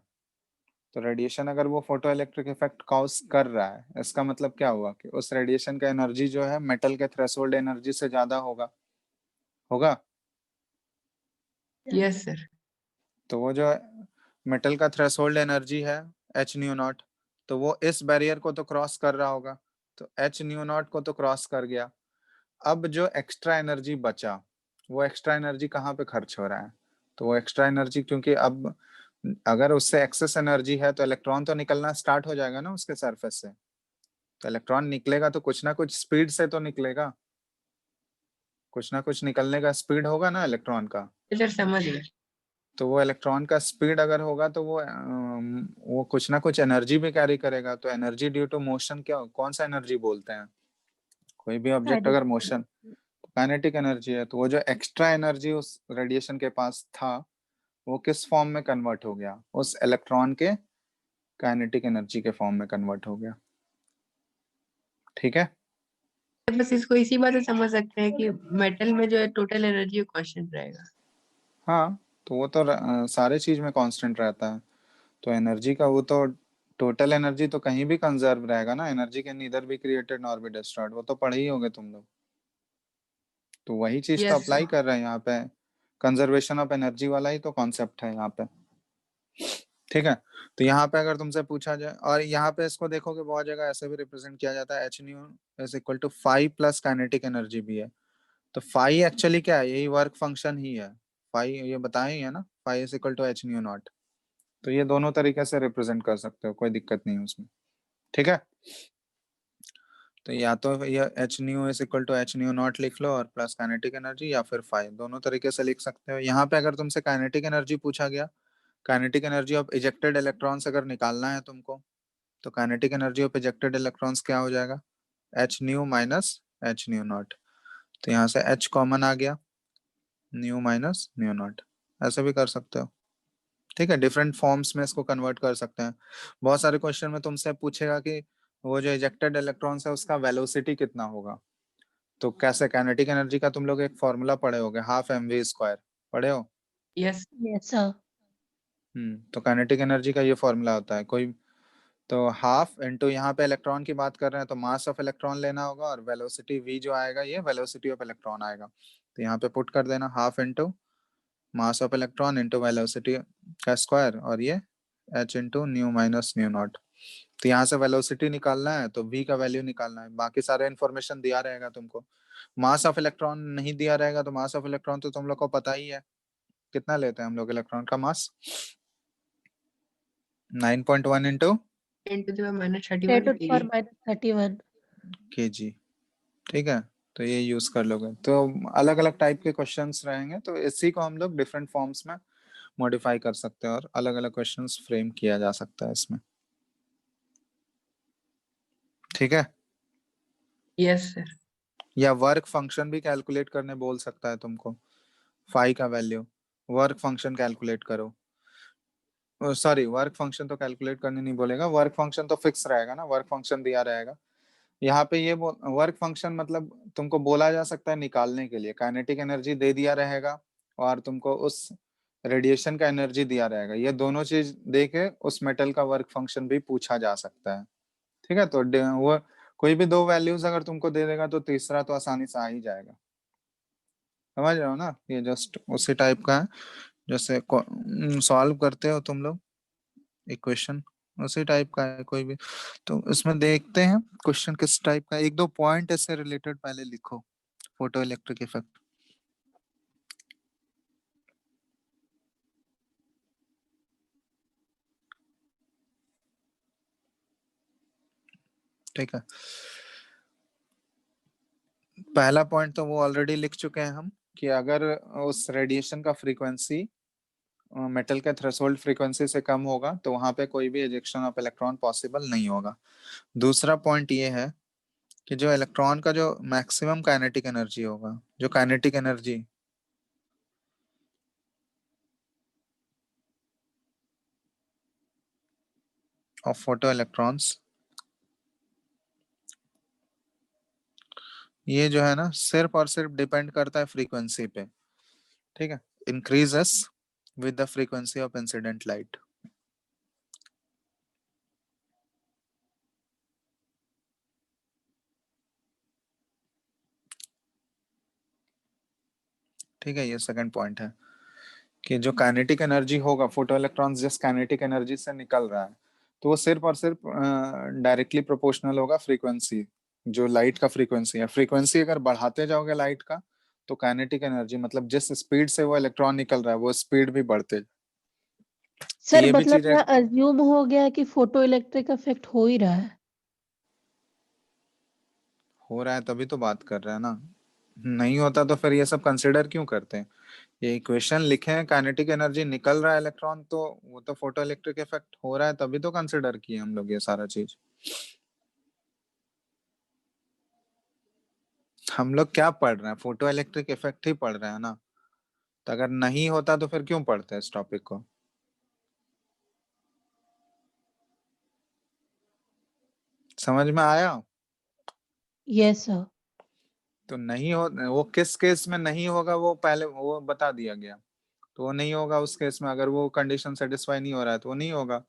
तो रेडिएशन अगर वो फोटो इलेक्ट्रिक इफेक्ट कॉज कर रहा है, इसका मतलब क्या हुआ कि उस रेडिएशन का एनर्जी जो है मेटल के थ्रेशोल्ड एनर्जी से ज्यादा होगा, होगा। Yes sir. तो वो जो मेटल का थ्रेशोल्ड एनर्जी है एच न्यू नॉट, तो वो इस बैरियर को तो क्रॉस कर रहा होगा, तो एच न्यू नॉट को तो क्रॉस कर गया। अब जो एक्स्ट्रा एनर्जी बचा, वो एक्स्ट्रा एनर्जी कहाँ पे खर्च हो रहा है? तो वो एक्स्ट्रा एनर्जी, क्योंकि अब अगर उससे एक्सेस एनर्जी है तो इलेक्ट्रॉन तो निकलना स्टार्ट हो जाएगा ना उसके सरफेस से। तो इलेक्ट्रॉन निकलेगा तो कुछ ना कुछ स्पीड से तो निकलेगा, कुछ ना कुछ निकलने का स्पीड होगा ना इलेक्ट्रॉन का। सर समझ गए। तो वो इलेक्ट्रॉन का स्पीड अगर होगा तो वो कुछ ना कुछ एनर्जी भी कैरी करेगा। तो एनर्जी ड्यू टू मोशन क्या, कौन सा एनर्जी बोलते हैं? कोई भी ऑब्जेक्ट अगर मोशन, काइनेटिक एनर्जी है। तो वो जो एक्स्ट्रा एनर्जी उस रेडिएशन के पास था, वो किस फॉर्म में कन्वर्ट हो गया? उस इलेक्ट्रॉन के काइनेटिक एनर्जी के फॉर्म में कन्वर्ट हो गया। ठीक है। बस इसको इसी बात से समझ सकते हैं कि मेटल में जो है टोटल एनर्जी कांस्टेंट रहेगा। हाँ, तो वो तो सारे चीज में कांस्टेंट रहता है। तो एनर्जी का वो तो टोटल एनर्जी तो कहीं भी कंजर्व रहेगा ना। Energy can neither be created nor be destroyed, वो तो पढ़े ही होगे तुम लोग। तो वही चीज तो यस अप्लाई कर रहे हैं यहाँ पे। कंजर्वेशन ऑफ एनर्जी वाला ही तो कॉन्सेप्ट है यहाँ पे। ठीक है। तो यहाँ पे अगर तुमसे पूछा जाए, और यहाँ पे इसको देखोगे बहुत जगह ऐसे भी रिप्रेजेंट किया जाता है, H nu is equal to phi plus kinetic energy भी है। तो फाई एक्चुअली क्या है? यही वर्क फंक्शन ही है। फाई ये बताए ही है ना, phi is equal to H nu naught. तो ये दोनों तरीके से रिप्रेजेंट कर सकते हो, कोई दिक्कत नहीं है उसमें। ठीक है। तो या तो ये H nu is equal to H nu naught लिख लो और प्लस काइनेटिक एनर्जी, या फिर फाई, दोनों तरीके से लिख सकते हो। यहाँ पे अगर तुमसे काइनेटिक एनर्जी पूछा गया, kinetic energy of ejected electrons अगर निकालना है तुमको, तो kinetic energy of ejected electrons क्या हो जाएगा? H new minus H nu naught. तो यहाँ से एच कॉमन आ गया, न्यू माइनस न्यू नॉट, ऐसे भी कर सकते हो। ठीक है, डिफरेंट फॉर्म्स में इसको कन्वर्ट कर सकते हैं। बहुत सारे क्वेश्चन में तुमसे पूछेगा कि वो जो इजेक्टेड इलेक्ट्रॉन्स है उसका वेलोसिटी कितना होगा। तो कैसे? काइनेटिक एनर्जी का तुम लोग एक फॉर्मूला पढ़े होगे, हाफ एम वी स्क्वायर, पढ़े हो? यस। Yes sir. तो काइनेटिक एनर्जी का ये फॉर्मूला होता है कोई, तो हाफ इंटू, यहाँ पे इलेक्ट्रॉन की बात कर रहे हैं तो मास ऑफ इलेक्ट्रॉन लेना होगा, और वेलोसिटी वी जो आएगा ये वेलोसिटी ऑफ इलेक्ट्रॉन आएगा। तो यहाँ पे पुट कर देना half into mass of electron into velocity का स्क्वायर, और ये H into new minus new naught. तो यहाँ से वेलोसिटी निकालना है तो v का वैल्यू निकालना है, बाकी सारे इन्फॉर्मेशन दिया रहेगा तुमको। मास ऑफ इलेक्ट्रॉन नहीं दिया रहेगा तो मास ऑफ इलेक्ट्रॉन तो तुम लोग को पता ही है, कितना लेते हैं हम लोग इलेक्ट्रॉन का मास? 9.1 into 10⁻31 10 to the power kg। minus 31। kg। ठीक है, तो ये यूज कर लोगे तो अलग अलग टाइप के क्वेश्चंस रहेंगे, तो इसी को हम लोग डिफरेंट फॉर्म्स में मॉडिफाई कर सकते हैं और अलग अलग क्वेश्चंस फ्रेम किया जा सकता है इसमें। ठीक है। Yes sir. या वर्क फंक्शन भी कैलकुलेट करने बोल सकता है तुमको, फाई का वैल्यू, वर्क फंक्शन कैलकुलेट करो। सॉरी, वर्क फंक्शन तो कैलकुलेट करने नहीं बोलेगा, वर्क फंक्शन तो फिक्स रहेगा ना, वर्क फंक्शन दिया रहेगा। यहाँ पे ये वर्क फंक्शन मतलब तुमको बोला जा सकता है निकालने के लिए, काइनेटिक एनर्जी दे दिया रहेगा और तुमको उस रेडिएशन का एनर्जी दिया रहेगा, ये दोनों चीज दे के उस मेटल का वर्क फंक्शन भी पूछा जा सकता है। ठीक है। तो वो कोई भी दो वैल्यूज अगर तुमको दे देगा तो तीसरा तो आसानी से आ ही जाएगा। समझ रहे हो ना? ये जस्ट उसी टाइप का है जैसे सॉल्व करते हो तुम लोग इक्वेशन, उसी टाइप का है कोई भी। तो इसमें देखते हैं क्वेश्चन किस टाइप का है। एक दो पॉइंट इससे रिलेटेड पहले लिखो, फोटो इलेक्ट्रिक इफेक्ट। ठीक है, पहला पॉइंट तो वो ऑलरेडी लिख चुके हैं हम, कि अगर उस रेडिएशन का फ्रीक्वेंसी मेटल के थ्रेशोल्ड फ्रीक्वेंसी से कम होगा तो वहां पे कोई भी इजेक्शन ऑफ इलेक्ट्रॉन पॉसिबल नहीं होगा। दूसरा पॉइंट ये है कि जो इलेक्ट्रॉन का जो मैक्सिमम काइनेटिक एनर्जी होगा, जो kinetic energy of photo electrons ये जो है ना सिर्फ और सिर्फ डिपेंड करता है फ्रीक्वेंसी पे, ठीक है, increases with the frequency of incident light. ठीक है, ये सेकंड पॉइंट है कि जो काइनेटिक एनर्जी होगा, फोटो इलेक्ट्रॉन्स जिस काइनेटिक एनर्जी से निकल रहा है, तो वो सिर्फ और सिर्फ डायरेक्टली प्रोपोर्शनल होगा फ्रीक्वेंसी, जो लाइट का फ्रीक्वेंसी है। फ्रीक्वेंसी अगर बढ़ाते जाओगे लाइट का, तो काइनेटिक एनर्जी मतलब जिस स्पीड से वो इलेक्ट्रॉन निकल रहा है वो स्पीड भी बढ़ते। सर ये भी मतलब चीज है, यहाँ अज्यूम हो गया कि फोटो इलेक्ट्रिक इफेक्ट हो ही रहा है। हो रहा है तभी तो बात कर रहे हैं ना, नहीं होता तो फिर ये सब कंसिडर क्यों करते हैं। ये इक्वेशन लिखे हैं, काइनेटिक एनर्जी निकल रहा है इलेक्ट्रॉन, तो वो तो फोटो इलेक्ट्रिक इफेक्ट हो रहा है तभी तो कंसिडर किए हम लोग ये सारा चीज। हम लोग क्या पढ़ रहे हैं, फोटो इलेक्ट्रिक इफेक्ट ही पढ़ रहे हैं ना, तो अगर नहीं होता तो फिर क्यों पढ़ते हैं इस टॉपिक को। समझ में आया। Yes sir. तो नहीं हो, वो किस केस में नहीं होगा वो पहले वो बता दिया गया, तो वो नहीं होगा उस केस में, अगर वो कंडीशन सेटिस्फाई नहीं हो रहा है तो वो नहीं होगा।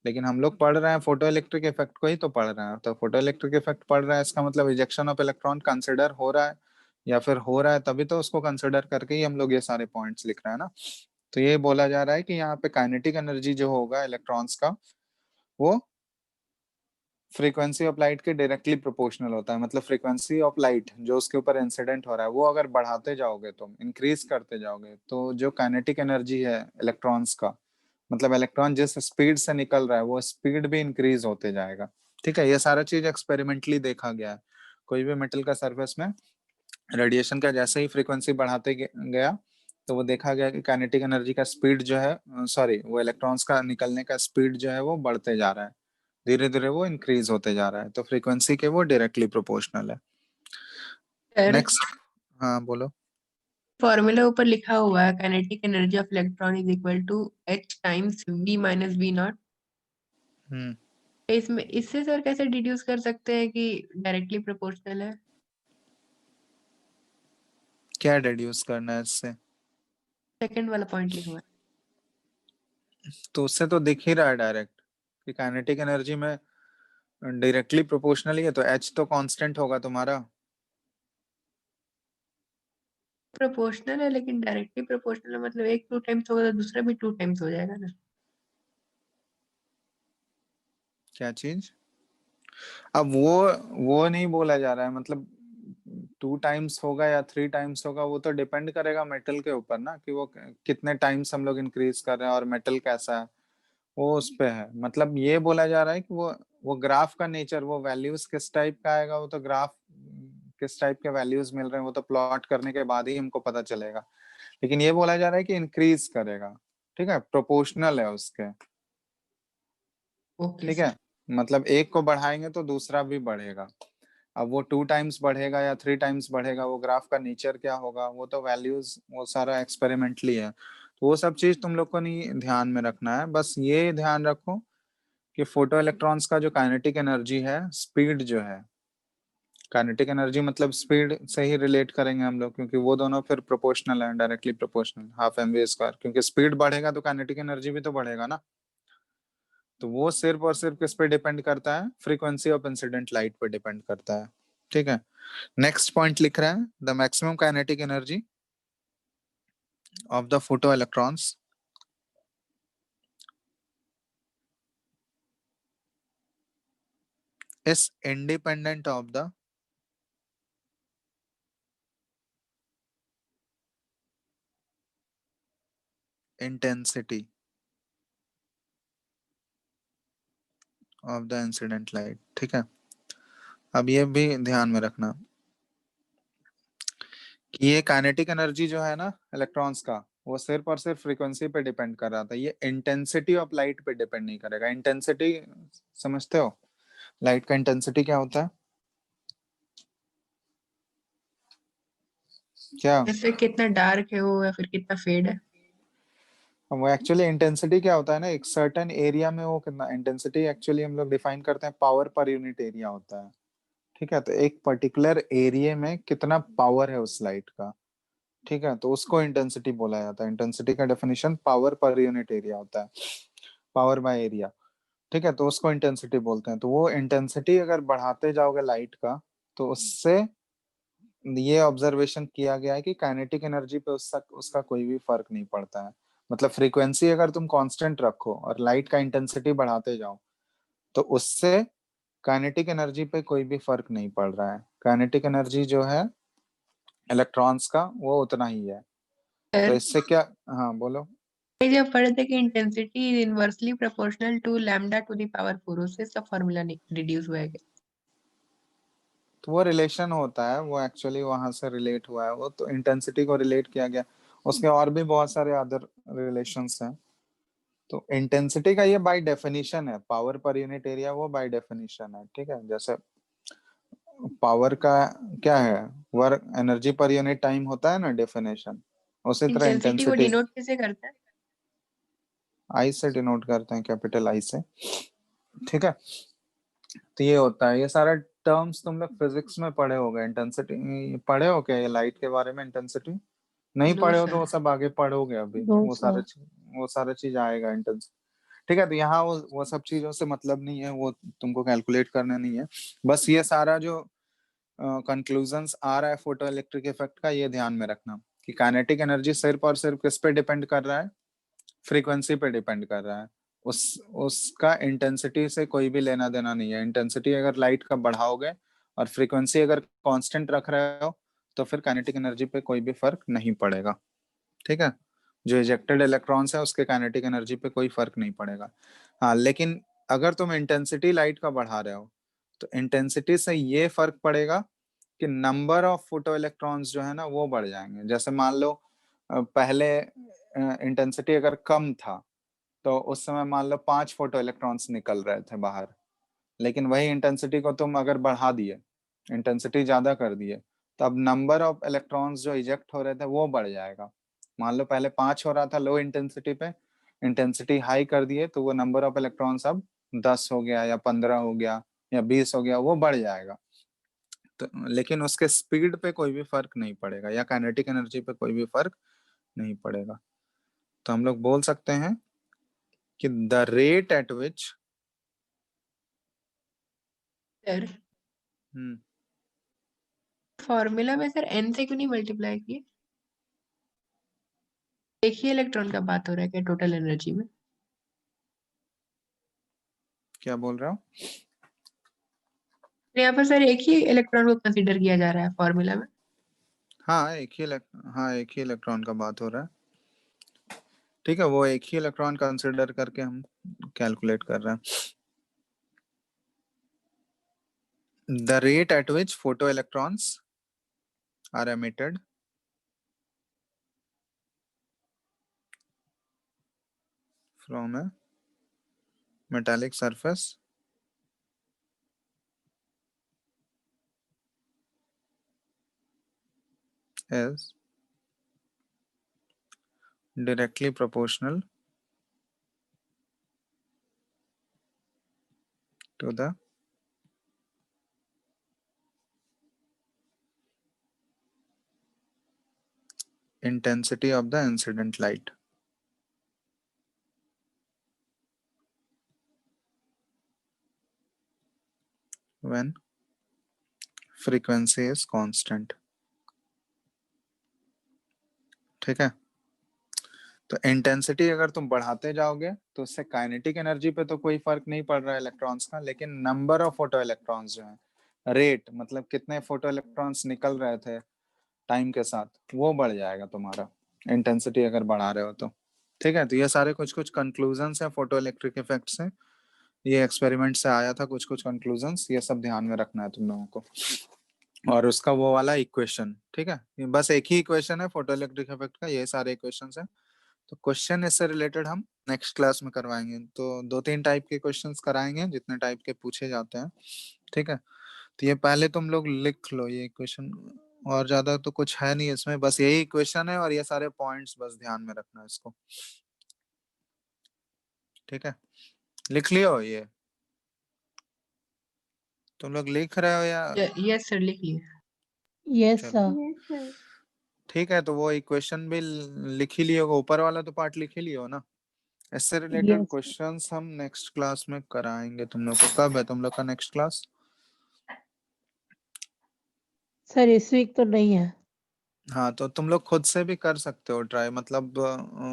लेकिन हम लोग पढ़ रहे हैं फोटो इलेक्ट्रिक इफेक्ट को ही तो पढ़ रहे हैं, तो फोटो इलेक्ट्रिक इफेक्ट पढ़ रहे हैं इसका मतलब इजेक्शन ऑफ इलेक्ट्रॉन कंसिडर हो रहा है या फिर हो रहा है, तभी तो उसको कंसिडर करके ही हम लोग ये सारे पॉइंट्स लिख रहे हैं ना। तो ये बोला जा रहा है कि यहाँ पे काइनेटिक एनर्जी जो होगा इलेक्ट्रॉन्स का, वो फ्रीक्वेंसी ऑफ लाइट के डायरेक्टली प्रोपोर्शनल होता है। मतलब फ्रीक्वेंसी ऑफ लाइट जो उसके ऊपर इंसिडेंट हो रहा है, वो अगर बढ़ाते जाओगे, तुम इंक्रीज करते जाओगे, तो जो काइनेटिक एनर्जी है इलेक्ट्रॉन्स का, मतलब इलेक्ट्रॉन जिस स्पीड से निकल रहा है वो स्पीड भी इंक्रीज होते जाएगा। ठीक है, ये सारा चीज एक्सपेरिमेंटली देखा गया है। कोई भी मेटल का सरफेस में रेडिएशन का जैसे ही फ्रीक्वेंसी बढ़ाते गया, तो वो देखा गया कि काइनेटिक एनर्जी का स्पीड जो है, सॉरी, वो इलेक्ट्रॉन्स का निकलने का स्पीड जो है वो बढ़ते जा रहा है, धीरे धीरे वो इंक्रीज होते जा रहा है, तो फ्रीक्वेंसी के वो डायरेक्टली प्रोपोर्शनल है। सर नेक्स्ट, हाँ बोलो। फॉर्मूला ऊपर लिखा हुआ है kinetic energy of electron is equal to h times v minus v not. हम्म इसमें इससे सर कैसे डिड्यूस कर सकते हैं कि डायरेक्टली प्रोपोर्शनल है। क्या डिड्यूस करना है इससे, सेकंड वाला पॉइंट लिखा हुआ है। तो उससे तो दिख ही रहा है डायरेक्ट कि काइनेटिक एनर्जी में डायरेक्टली प्रोपोर्शनल ही है, तो एच तो कांस्टेंट होगा तुम्हारा। प्रोपोर्शनल है लेकिन डायरेक्टली प्रोपोर्शनल है, मतलब एक 2 टाइम्स होगा तो दूसरा भी 2 टाइम्स हो जाएगा ना। क्या चीज, अब वो नहीं बोला जा रहा है, मतलब 2 टाइम्स होगा या 3 टाइम्स होगा, वो तो डिपेंड करेगा मेटल के ऊपर ना, कि वो कितने टाइम्स हम लोग इंक्रीज कर रहे हैं और मेटल कैसा है, वो उस पे है। मतलब ये बोला जा रहा है कि वो ग्राफ का नेचर, वो वैल्यूज किस टाइप का आएगा, वो तो ग्राफ किस टाइप के वैल्यूज मिल रहे हैं वो तो प्लॉट करने के बाद ही हमको पता चलेगा। लेकिन ये बोला जा रहा है कि इंक्रीज करेगा, ठीक है, प्रोपोर्शनल है उसके। ओके ठीक है, सर। मतलब एक को बढ़ाएंगे तो दूसरा भी बढ़ेगा। अब वो 2 टाइम्स बढ़ेगा या 3 टाइम्स बढ़ेगा, वो ग्राफ का नेचर क्या होगा, वो तो वैल्यूज वो सारा एक्सपेरिमेंटली है, तो वो सब चीज तुम लोग को नहीं ध्यान में रखना है। बस ये ध्यान रखो कि फोटो इलेक्ट्रॉन्स का जो काइनेटिक एनर्जी है, स्पीड जो है, काइनेटिक एनर्जी मतलब स्पीड से ही रिलेट करेंगे हम लोग, क्योंकि वो दोनों फिर प्रोपोर्शनल है, directly proportional, half M V square, क्योंकि स्पीड बढ़ेगा तो काइनेटिक एनर्जी भी तो बढ़ेगा ना। तो वो सिर्फ और सिर्फ किस पे डिपेंड करता है, फ्रीक्वेंसी ऑफ इंसिडेंट लाइट पे डिपेंड करता है। ठीक है, नेक्स्ट पॉइंट लिख रहे हैं, the maximum kinetic energy of the photo electrons is independent of the intensity of the incident light। ठीक है, अब ये भी ध्यान में रखना कि ये काइनेटिक एनर्जी जो है ना इलेक्ट्रॉन्स का, वो सिर्फ और सिर्फ फ्रीक्वेंसी पे डिपेंड कर रहा था, ये इंटेंसिटी ऑफ लाइट पे डिपेंड नहीं करेगा। इंटेंसिटी समझते हो, लाइट का इंटेंसिटी क्या होता है, क्या, जैसे कितना डार्क है वो या फिर कितना फेड है। वो एक्चुअली इंटेंसिटी क्या होता है ना, एक सर्टेन एरिया में वो कितना इंटेंसिटी एक्चुअली हम लोग डिफाइन करते हैं, पावर पर यूनिट एरिया होता है। ठीक है, तो एक पर्टिकुलर एरिया में कितना पावर है उस लाइट का, ठीक है, तो उसको इंटेंसिटी बोला जाता है। इंटेंसिटी का definition power per unit area होता है, पावर बाय एरिया, ठीक है, तो उसको इंटेंसिटी बोलते हैं। तो वो इंटेंसिटी अगर बढ़ाते जाओगे लाइट का, तो उससे ये ऑब्जर्वेशन किया गया है कि काइनेटिक एनर्जी पे उसका उसका कोई भी फर्क नहीं पड़ता है। मतलब फ्रीक्वेंसी अगर तुम कांस्टेंट रखो और लाइट का इंटेंसिटी बढ़ाते जाओ, तो उससे काइनेटिक एनर्जी पे कोई भी फर्क नहीं पड़ रहा है। काइनेटिक एनर्जी जो है इलेक्ट्रॉन्स का, वो उतना ही है। तो सर इससे क्या, हाँ बोलो। ये जब पढ़े थे कि intensity is inversely proportional to lambda to the power 4, उससे सब फॉर्मूला रिड्यूस हुआ है क्या? तो वो रिलेशन होता है, वो एक्चुअली वहां से रिलेट हुआ है, वो तो इंटेंसिटी को रिलेट किया गया। उसके और भी बहुत सारे अदर रिलेशंस हैं। तो इंटेंसिटी का ये बाय डेफिनेशन है, पावर पर यूनिट एरिया वो बाय डेफिनेशन है, ठीक है। जैसे पावर का क्या है, work energy per unit time होता है ना डेफिनेशन, उसी तरह इंटेंसिटी को इंटेंसिटी डिनोट कैसे करता है? आई से डिनोट करते हैं, कैपिटल आई से, ठीक है। तो ये होता है, ये सारा टर्म्स तुम लोग फिजिक्स में पढ़े होगे। इंटेंसिटी पढ़े हो क्या, ये लाइट के बारे में इंटेंसिटी? नहीं नो पढ़े हो तो सर। वो सब आगे पढ़ोगे अभी, नो वो सर। सारा चीज आएगा इंटेंसिटी, ठीक है। तो यहाँ वो सब चीजों से मतलब नहीं है, वो तुमको कैलकुलेट करना नहीं है। बस ये सारा जो कंक्लूजन्स आ रहा है फोटो इलेक्ट्रिक इफेक्ट का, ये ध्यान में रखना कि काइनेटिक एनर्जी सिर्फ और सिर्फ किस पे डिपेंड कर रहा है, फ्रीक्वेंसी पे डिपेंड कर रहा है। उसका इंटेंसिटी से कोई भी लेना देना नहीं है। इंटेंसिटी अगर लाइट का बढ़ाओगे और फ्रीक्वेंसी अगर कांस्टेंट रख रहे हो, तो फिर काइनेटिक एनर्जी पे कोई भी फर्क नहीं पड़ेगा, ठीक है। जो इजेक्टेड इलेक्ट्रॉन्स है उसके काइनेटिक एनर्जी पे कोई फर्क नहीं पड़ेगा। हाँ, लेकिन अगर तुम इंटेंसिटी लाइट का बढ़ा रहे हो, तो इंटेंसिटी से ये फर्क पड़ेगा कि नंबर ऑफ फोटो इलेक्ट्रॉन्स जो है ना वो बढ़ जाएंगे। जैसे मान लो पहले इंटेंसिटी अगर कम था, तो उस समय मान लो 5 फोटो इलेक्ट्रॉन्स निकल रहे थे बाहर, लेकिन वही इंटेंसिटी को तुम अगर बढ़ा दिए, इंटेंसिटी ज्यादा कर दिए, तो अब नंबर ऑफ इलेक्ट्रॉन्स जो इजेक्ट हो रहे थे वो बढ़ जाएगा। मान लो पहले 5 हो रहा था लो इंटेंसिटी पे, इंटेंसिटी हाई कर दिए तो वो नंबर ऑफ इलेक्ट्रॉन्स अब 10 हो गया या 15 हो गया या 20 हो गया, वो बढ़ जाएगा। तो लेकिन उसके स्पीड पे कोई भी फर्क नहीं पड़ेगा या काइनेटिक एनर्जी पे कोई भी फर्क नहीं पड़ेगा। तो हम लोग बोल सकते हैं कि the rate at which sir formula में सर n से क्यों नहीं मल्टीप्लाई किए? एक ही इलेक्ट्रॉन का बात हो रहा है क्या टोटल एनर्जी में? क्या बोल रहा हूँ? तो यहाँ पर सर एक ही इलेक्ट्रॉन को कंसीडर किया जा रहा है फॉर्मूला में। हाँ एक ही इलेक्ट्रॉन का बात हो रहा है, ठीक है। वो एक ही इलेक्ट्रॉन कंसिडर करके हम कैलकुलेट कर रहे हैं। The rate at which photoelectrons are emitted from a metallic surface is directly proportional to the intensity of the incident light when frequency is constant, ठीक है। तो इंटेंसिटी अगर तुम बढ़ाते जाओगे तो उससे काइनेटिक एनर्जी पे तो कोई फर्क नहीं पड़ रहा है इलेक्ट्रॉन्स का, लेकिन नंबर ऑफ फोटो इलेक्ट्रॉन्स जो है, रेट मतलब कितने फोटो इलेक्ट्रॉन्स निकल रहे थे टाइम के साथ, वो बढ़ जाएगा तुम्हारा, इंटेंसिटी अगर बढ़ा रहे हो तो, ठीक है। तो ये सारे कुछ कुछ कंक्लूजन्स हैं फोटो इलेक्ट्रिक इफेक्ट से, ये एक्सपेरिमेंट से आया था कुछ कुछ कंक्लूजन्स, ये सब ध्यान में रखना है तुम लोगों को। और उसका वो वाला इक्वेशन, ठीक है, ये बस एक ही इक्वेशन है फोटो इलेक्ट्रिक इफेक्ट का, ये सारे इक्वेशंस हैं। तो क्वेश्चन इससे रिलेटेड हम नेक्स्ट क्लास में करवाएंगे। तो 2-3 टाइप के क्वेश्चंस कराएंगे जितने टाइप के पूछे जाते हैं, ठीक है। तो ये पहले तुम लोग लिख लो ये क्वेश्चन, और ज्यादा तो कुछ है नहीं इसमें, बस यही क्वेश्चन है और ये सारे पॉइंट्स बस ध्यान में रखना है इसको, ठीक है। लिख लियो ये। तुम लोग लिख रहे हो या? यस सर, लिख लिए। यस चलो सर। Yes sir. ठीक है, तो वो इक्वेशन भी लिख ही लियो, ऊपर वाला तो पार्ट लिख ही लियो ना। इससे रिलेटेड यस क्वेश्चंस हम नेक्स्ट क्लास में कराएंगे तुम लोग को। कब है तुम लोग का नेक्स्ट क्लास? सर, इस वीक तो नहीं है। हाँ, तो तुम लोग खुद से भी कर सकते हो ट्राई, मतलब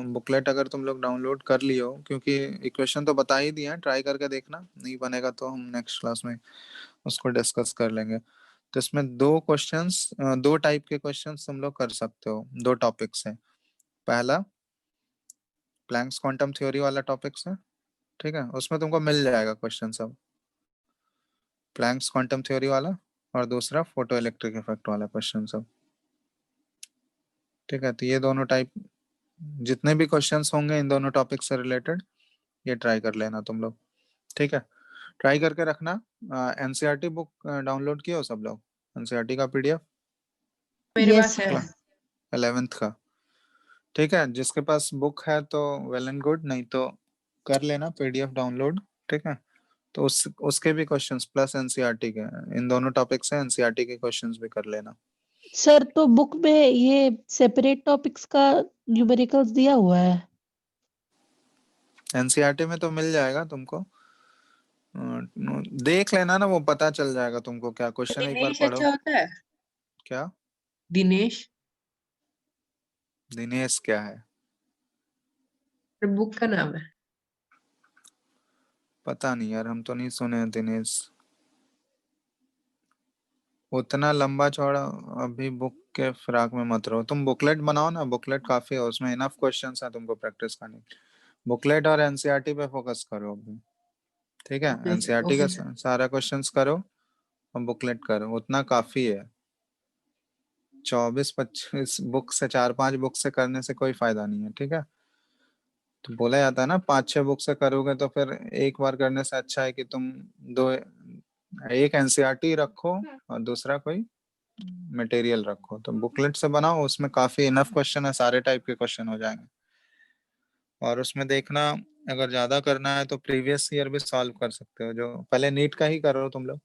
बुकलेट अगर तुम लोग डाउनलोड कर लियो, क्योंकि इक्वेशन तो बता ही दिया है, ट्राई करके देखना, नहीं बनेगा तो हम नेक्स्ट क्लास में उसको डिस्कस कर लेंगे। तो इसमें दो टाइप के क्वेश्चंस तुम लोग कर सकते हो, दो टॉपिक से। पहला प्लैंक्स क्वांटम थ्योरी वाला टॉपिक से, ठीक है, उसमें तुमको मिल जाएगा क्वेश्चन सब, प्लैंक्स क्वांटम थ्योरी वाला। और दूसरा फोटो इलेक्ट्रिक इफेक्ट वाला क्वेश्चन सब, ठीक है। तो ये दोनों टाइप, जितने भी क्वेश्चंस होंगे इन दोनों टॉपिक से रिलेटेड, ये ट्राई कर लेना तुम लोग, ठीक है। ट्राई करके रखना। एनसीईआरटी बुक डाउनलोड किया हो सब लोग? एनसीईआरटी का पीडीएफ मेरे यस पास है। 11th का, ठीक है। जिसके पास बुक है तो वेल एंड गुड, नहीं तो कर लेना पीडीएफ डाउनलोड, ठीक है। तो उसके भी क्वेश्चंस प्लस एनसीईआरटी के, इन दोनों टॉपिक से एनसीईआरटी के क्वेश्चंस भी कर लेना। सर, तो बुक में ये सेपरेट टॉपिक्स का न्यूमेरिकल्स दिया हुआ है? एनसीईआरटी में तो मिल जाएगा तुमको, देख लेना ना, वो पता चल जाएगा तुमको क्या क्वेश्चन, एक बार दिनेश पढ़ो। अच्छा होता है? क्या? दिनेश दिनेश क्या है? बुक का नाम है। पता नहीं यार, हम तो नहीं सुने हैं दिनेश। उतना लंबा चौड़ा अभी बुक के फिराक में मत रहो, तुम बुकलेट बनाओ ना, बुकलेट काफी है, उसमें इनफ क्वेश्चंस है तुमको प्रैक्टिस करने की। बुकलेट और एनसीईआरटी पे फोकस करो अभी, ठीक है। ओके सर, एनसीईआरटी का ओके सर। सारा क्वेश्चंस करो और बुकलेट करो, उतना काफी है। 24-25 बुक से, 4-5 बुक से करने से कोई फायदा नहीं है, ठीक है। तो बोला जाता है ना, 5-6 बुक से करोगे तो फिर एक बार करने से अच्छा है कि तुम दो, एक एनसीईआरटी रखो और दूसरा कोई मटेरियल रखो। तो बुकलेट से बनाओ, उसमें काफी इनफ क्वेश्चन है, सारे टाइप के क्वेश्चन हो जाएंगे। और उसमें देखना, अगर ज्यादा करना है तो प्रीवियस ईयर भी सॉल्व कर सकते हो, जो पहले नीट का ही करो तुम लोग,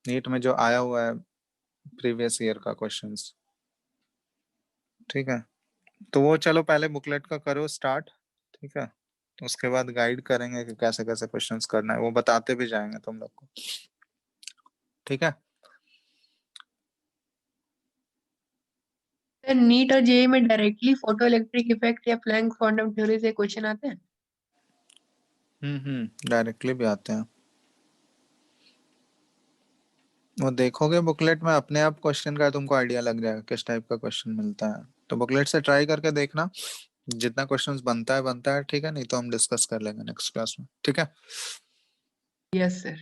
नीट में जो आया हुआ है प्रीवियस ईयर का क्वेश्चंस, ठीक है। तो वो चलो पहले बुकलेट का करो स्टार्ट, ठीक है। तो उसके बाद गाइड करेंगे कि कैसे कैसे क्वेश्चंस करना है, वो बताते भी जाएंगे तुम लोग को, ठीक है। सर, नीट और जेईई में डायरेक्टली फोटो इलेक्ट्रिक इफेक्ट या प्लैंक क्वांटम थ्योरी से क्वेश्चन आते हैं? डायरेक्टली भी आते हैं, वो देखोगे बुकलेट में अपने आप क्वेश्चन का तुमको आइडिया लग जाएगा किस टाइप का क्वेश्चन मिलता है। तो बुकलेट से ट्राई करके देखना, जितना क्वेश्चंस बनता है, ठीक है, नहीं तो हम डिस्कस कर लेंगे नेक्स्ट क्लास में, ठीक है। Yes sir.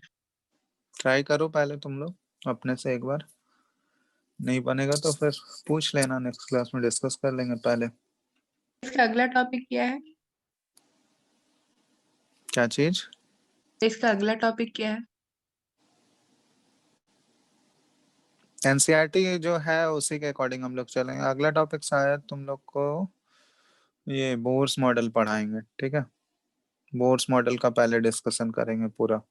ट्राई करो पहले तुम लोग अपने से एक बार, नहीं बनेगा तो फिर पूछ लेना, नेक्स्ट क्लास में डिस्कस कर लेंगे पहले। इसका अगला टॉपिक क्या है? क्या चीज? इसका अगला टॉपिक क्या है? एनसीईआरटी जो है उसी के अकॉर्डिंग हम लोग चलेंगे। अगला टॉपिक शायद तुम लोग को ये बोर्स मॉडल पढ़ाएंगे, ठीक है। बोर्स मॉडल का पहले डिस्कशन करेंगे पूरा,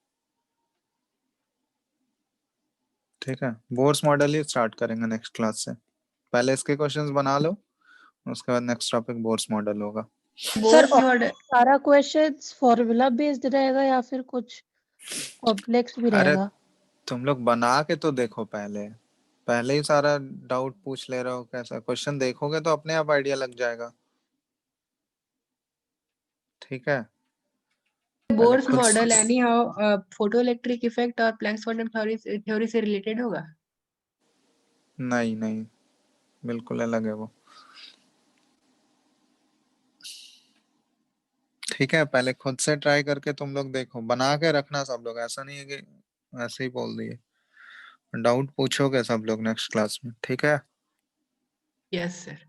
ठीक है। बोर्स मॉडल ही स्टार्ट करेंगे नेक्स्ट क्लास से, पहले इसके क्वेश्चंस बना लो, उसके बाद नेक्स्ट टॉपिक बोर्स मॉडल होगा। सर, बोर्स और मॉडल। सारा क्वेश्चंस फॉर्मूला बेस्ड रहेगा या फिर कुछ कॉम्प्लेक्स भी अरे रहेगा? तुम लोग बना के तो देखो पहले, पहले ही सारा डाउट पूछ ले रहे हो, कैसा क्वेश्चन देखोगे तो अपने आप आइडिया लग जाएगा, ठीक है। पहले बोर्स खुद model any how photo electric effect और प्लैंक्स क्वांटम थ्योरी से रिलेटेड होगा? नहीं नहीं, बिल्कुल अलग है वो, ठीक है। पहले खुद से ट्राई करके तुम लोग देखो, बना के रखना सब लोग, ऐसा नहीं है कि ऐसे ही बोल दिए, डाउट पूछोगे सब लोग नेक्स्ट क्लास में, ठीक है। Yes sir.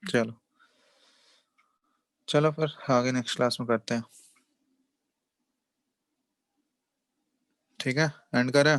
चलो चलो फिर आगे नेक्स्ट क्लास में करते हैं, ठीक है। एंड करें?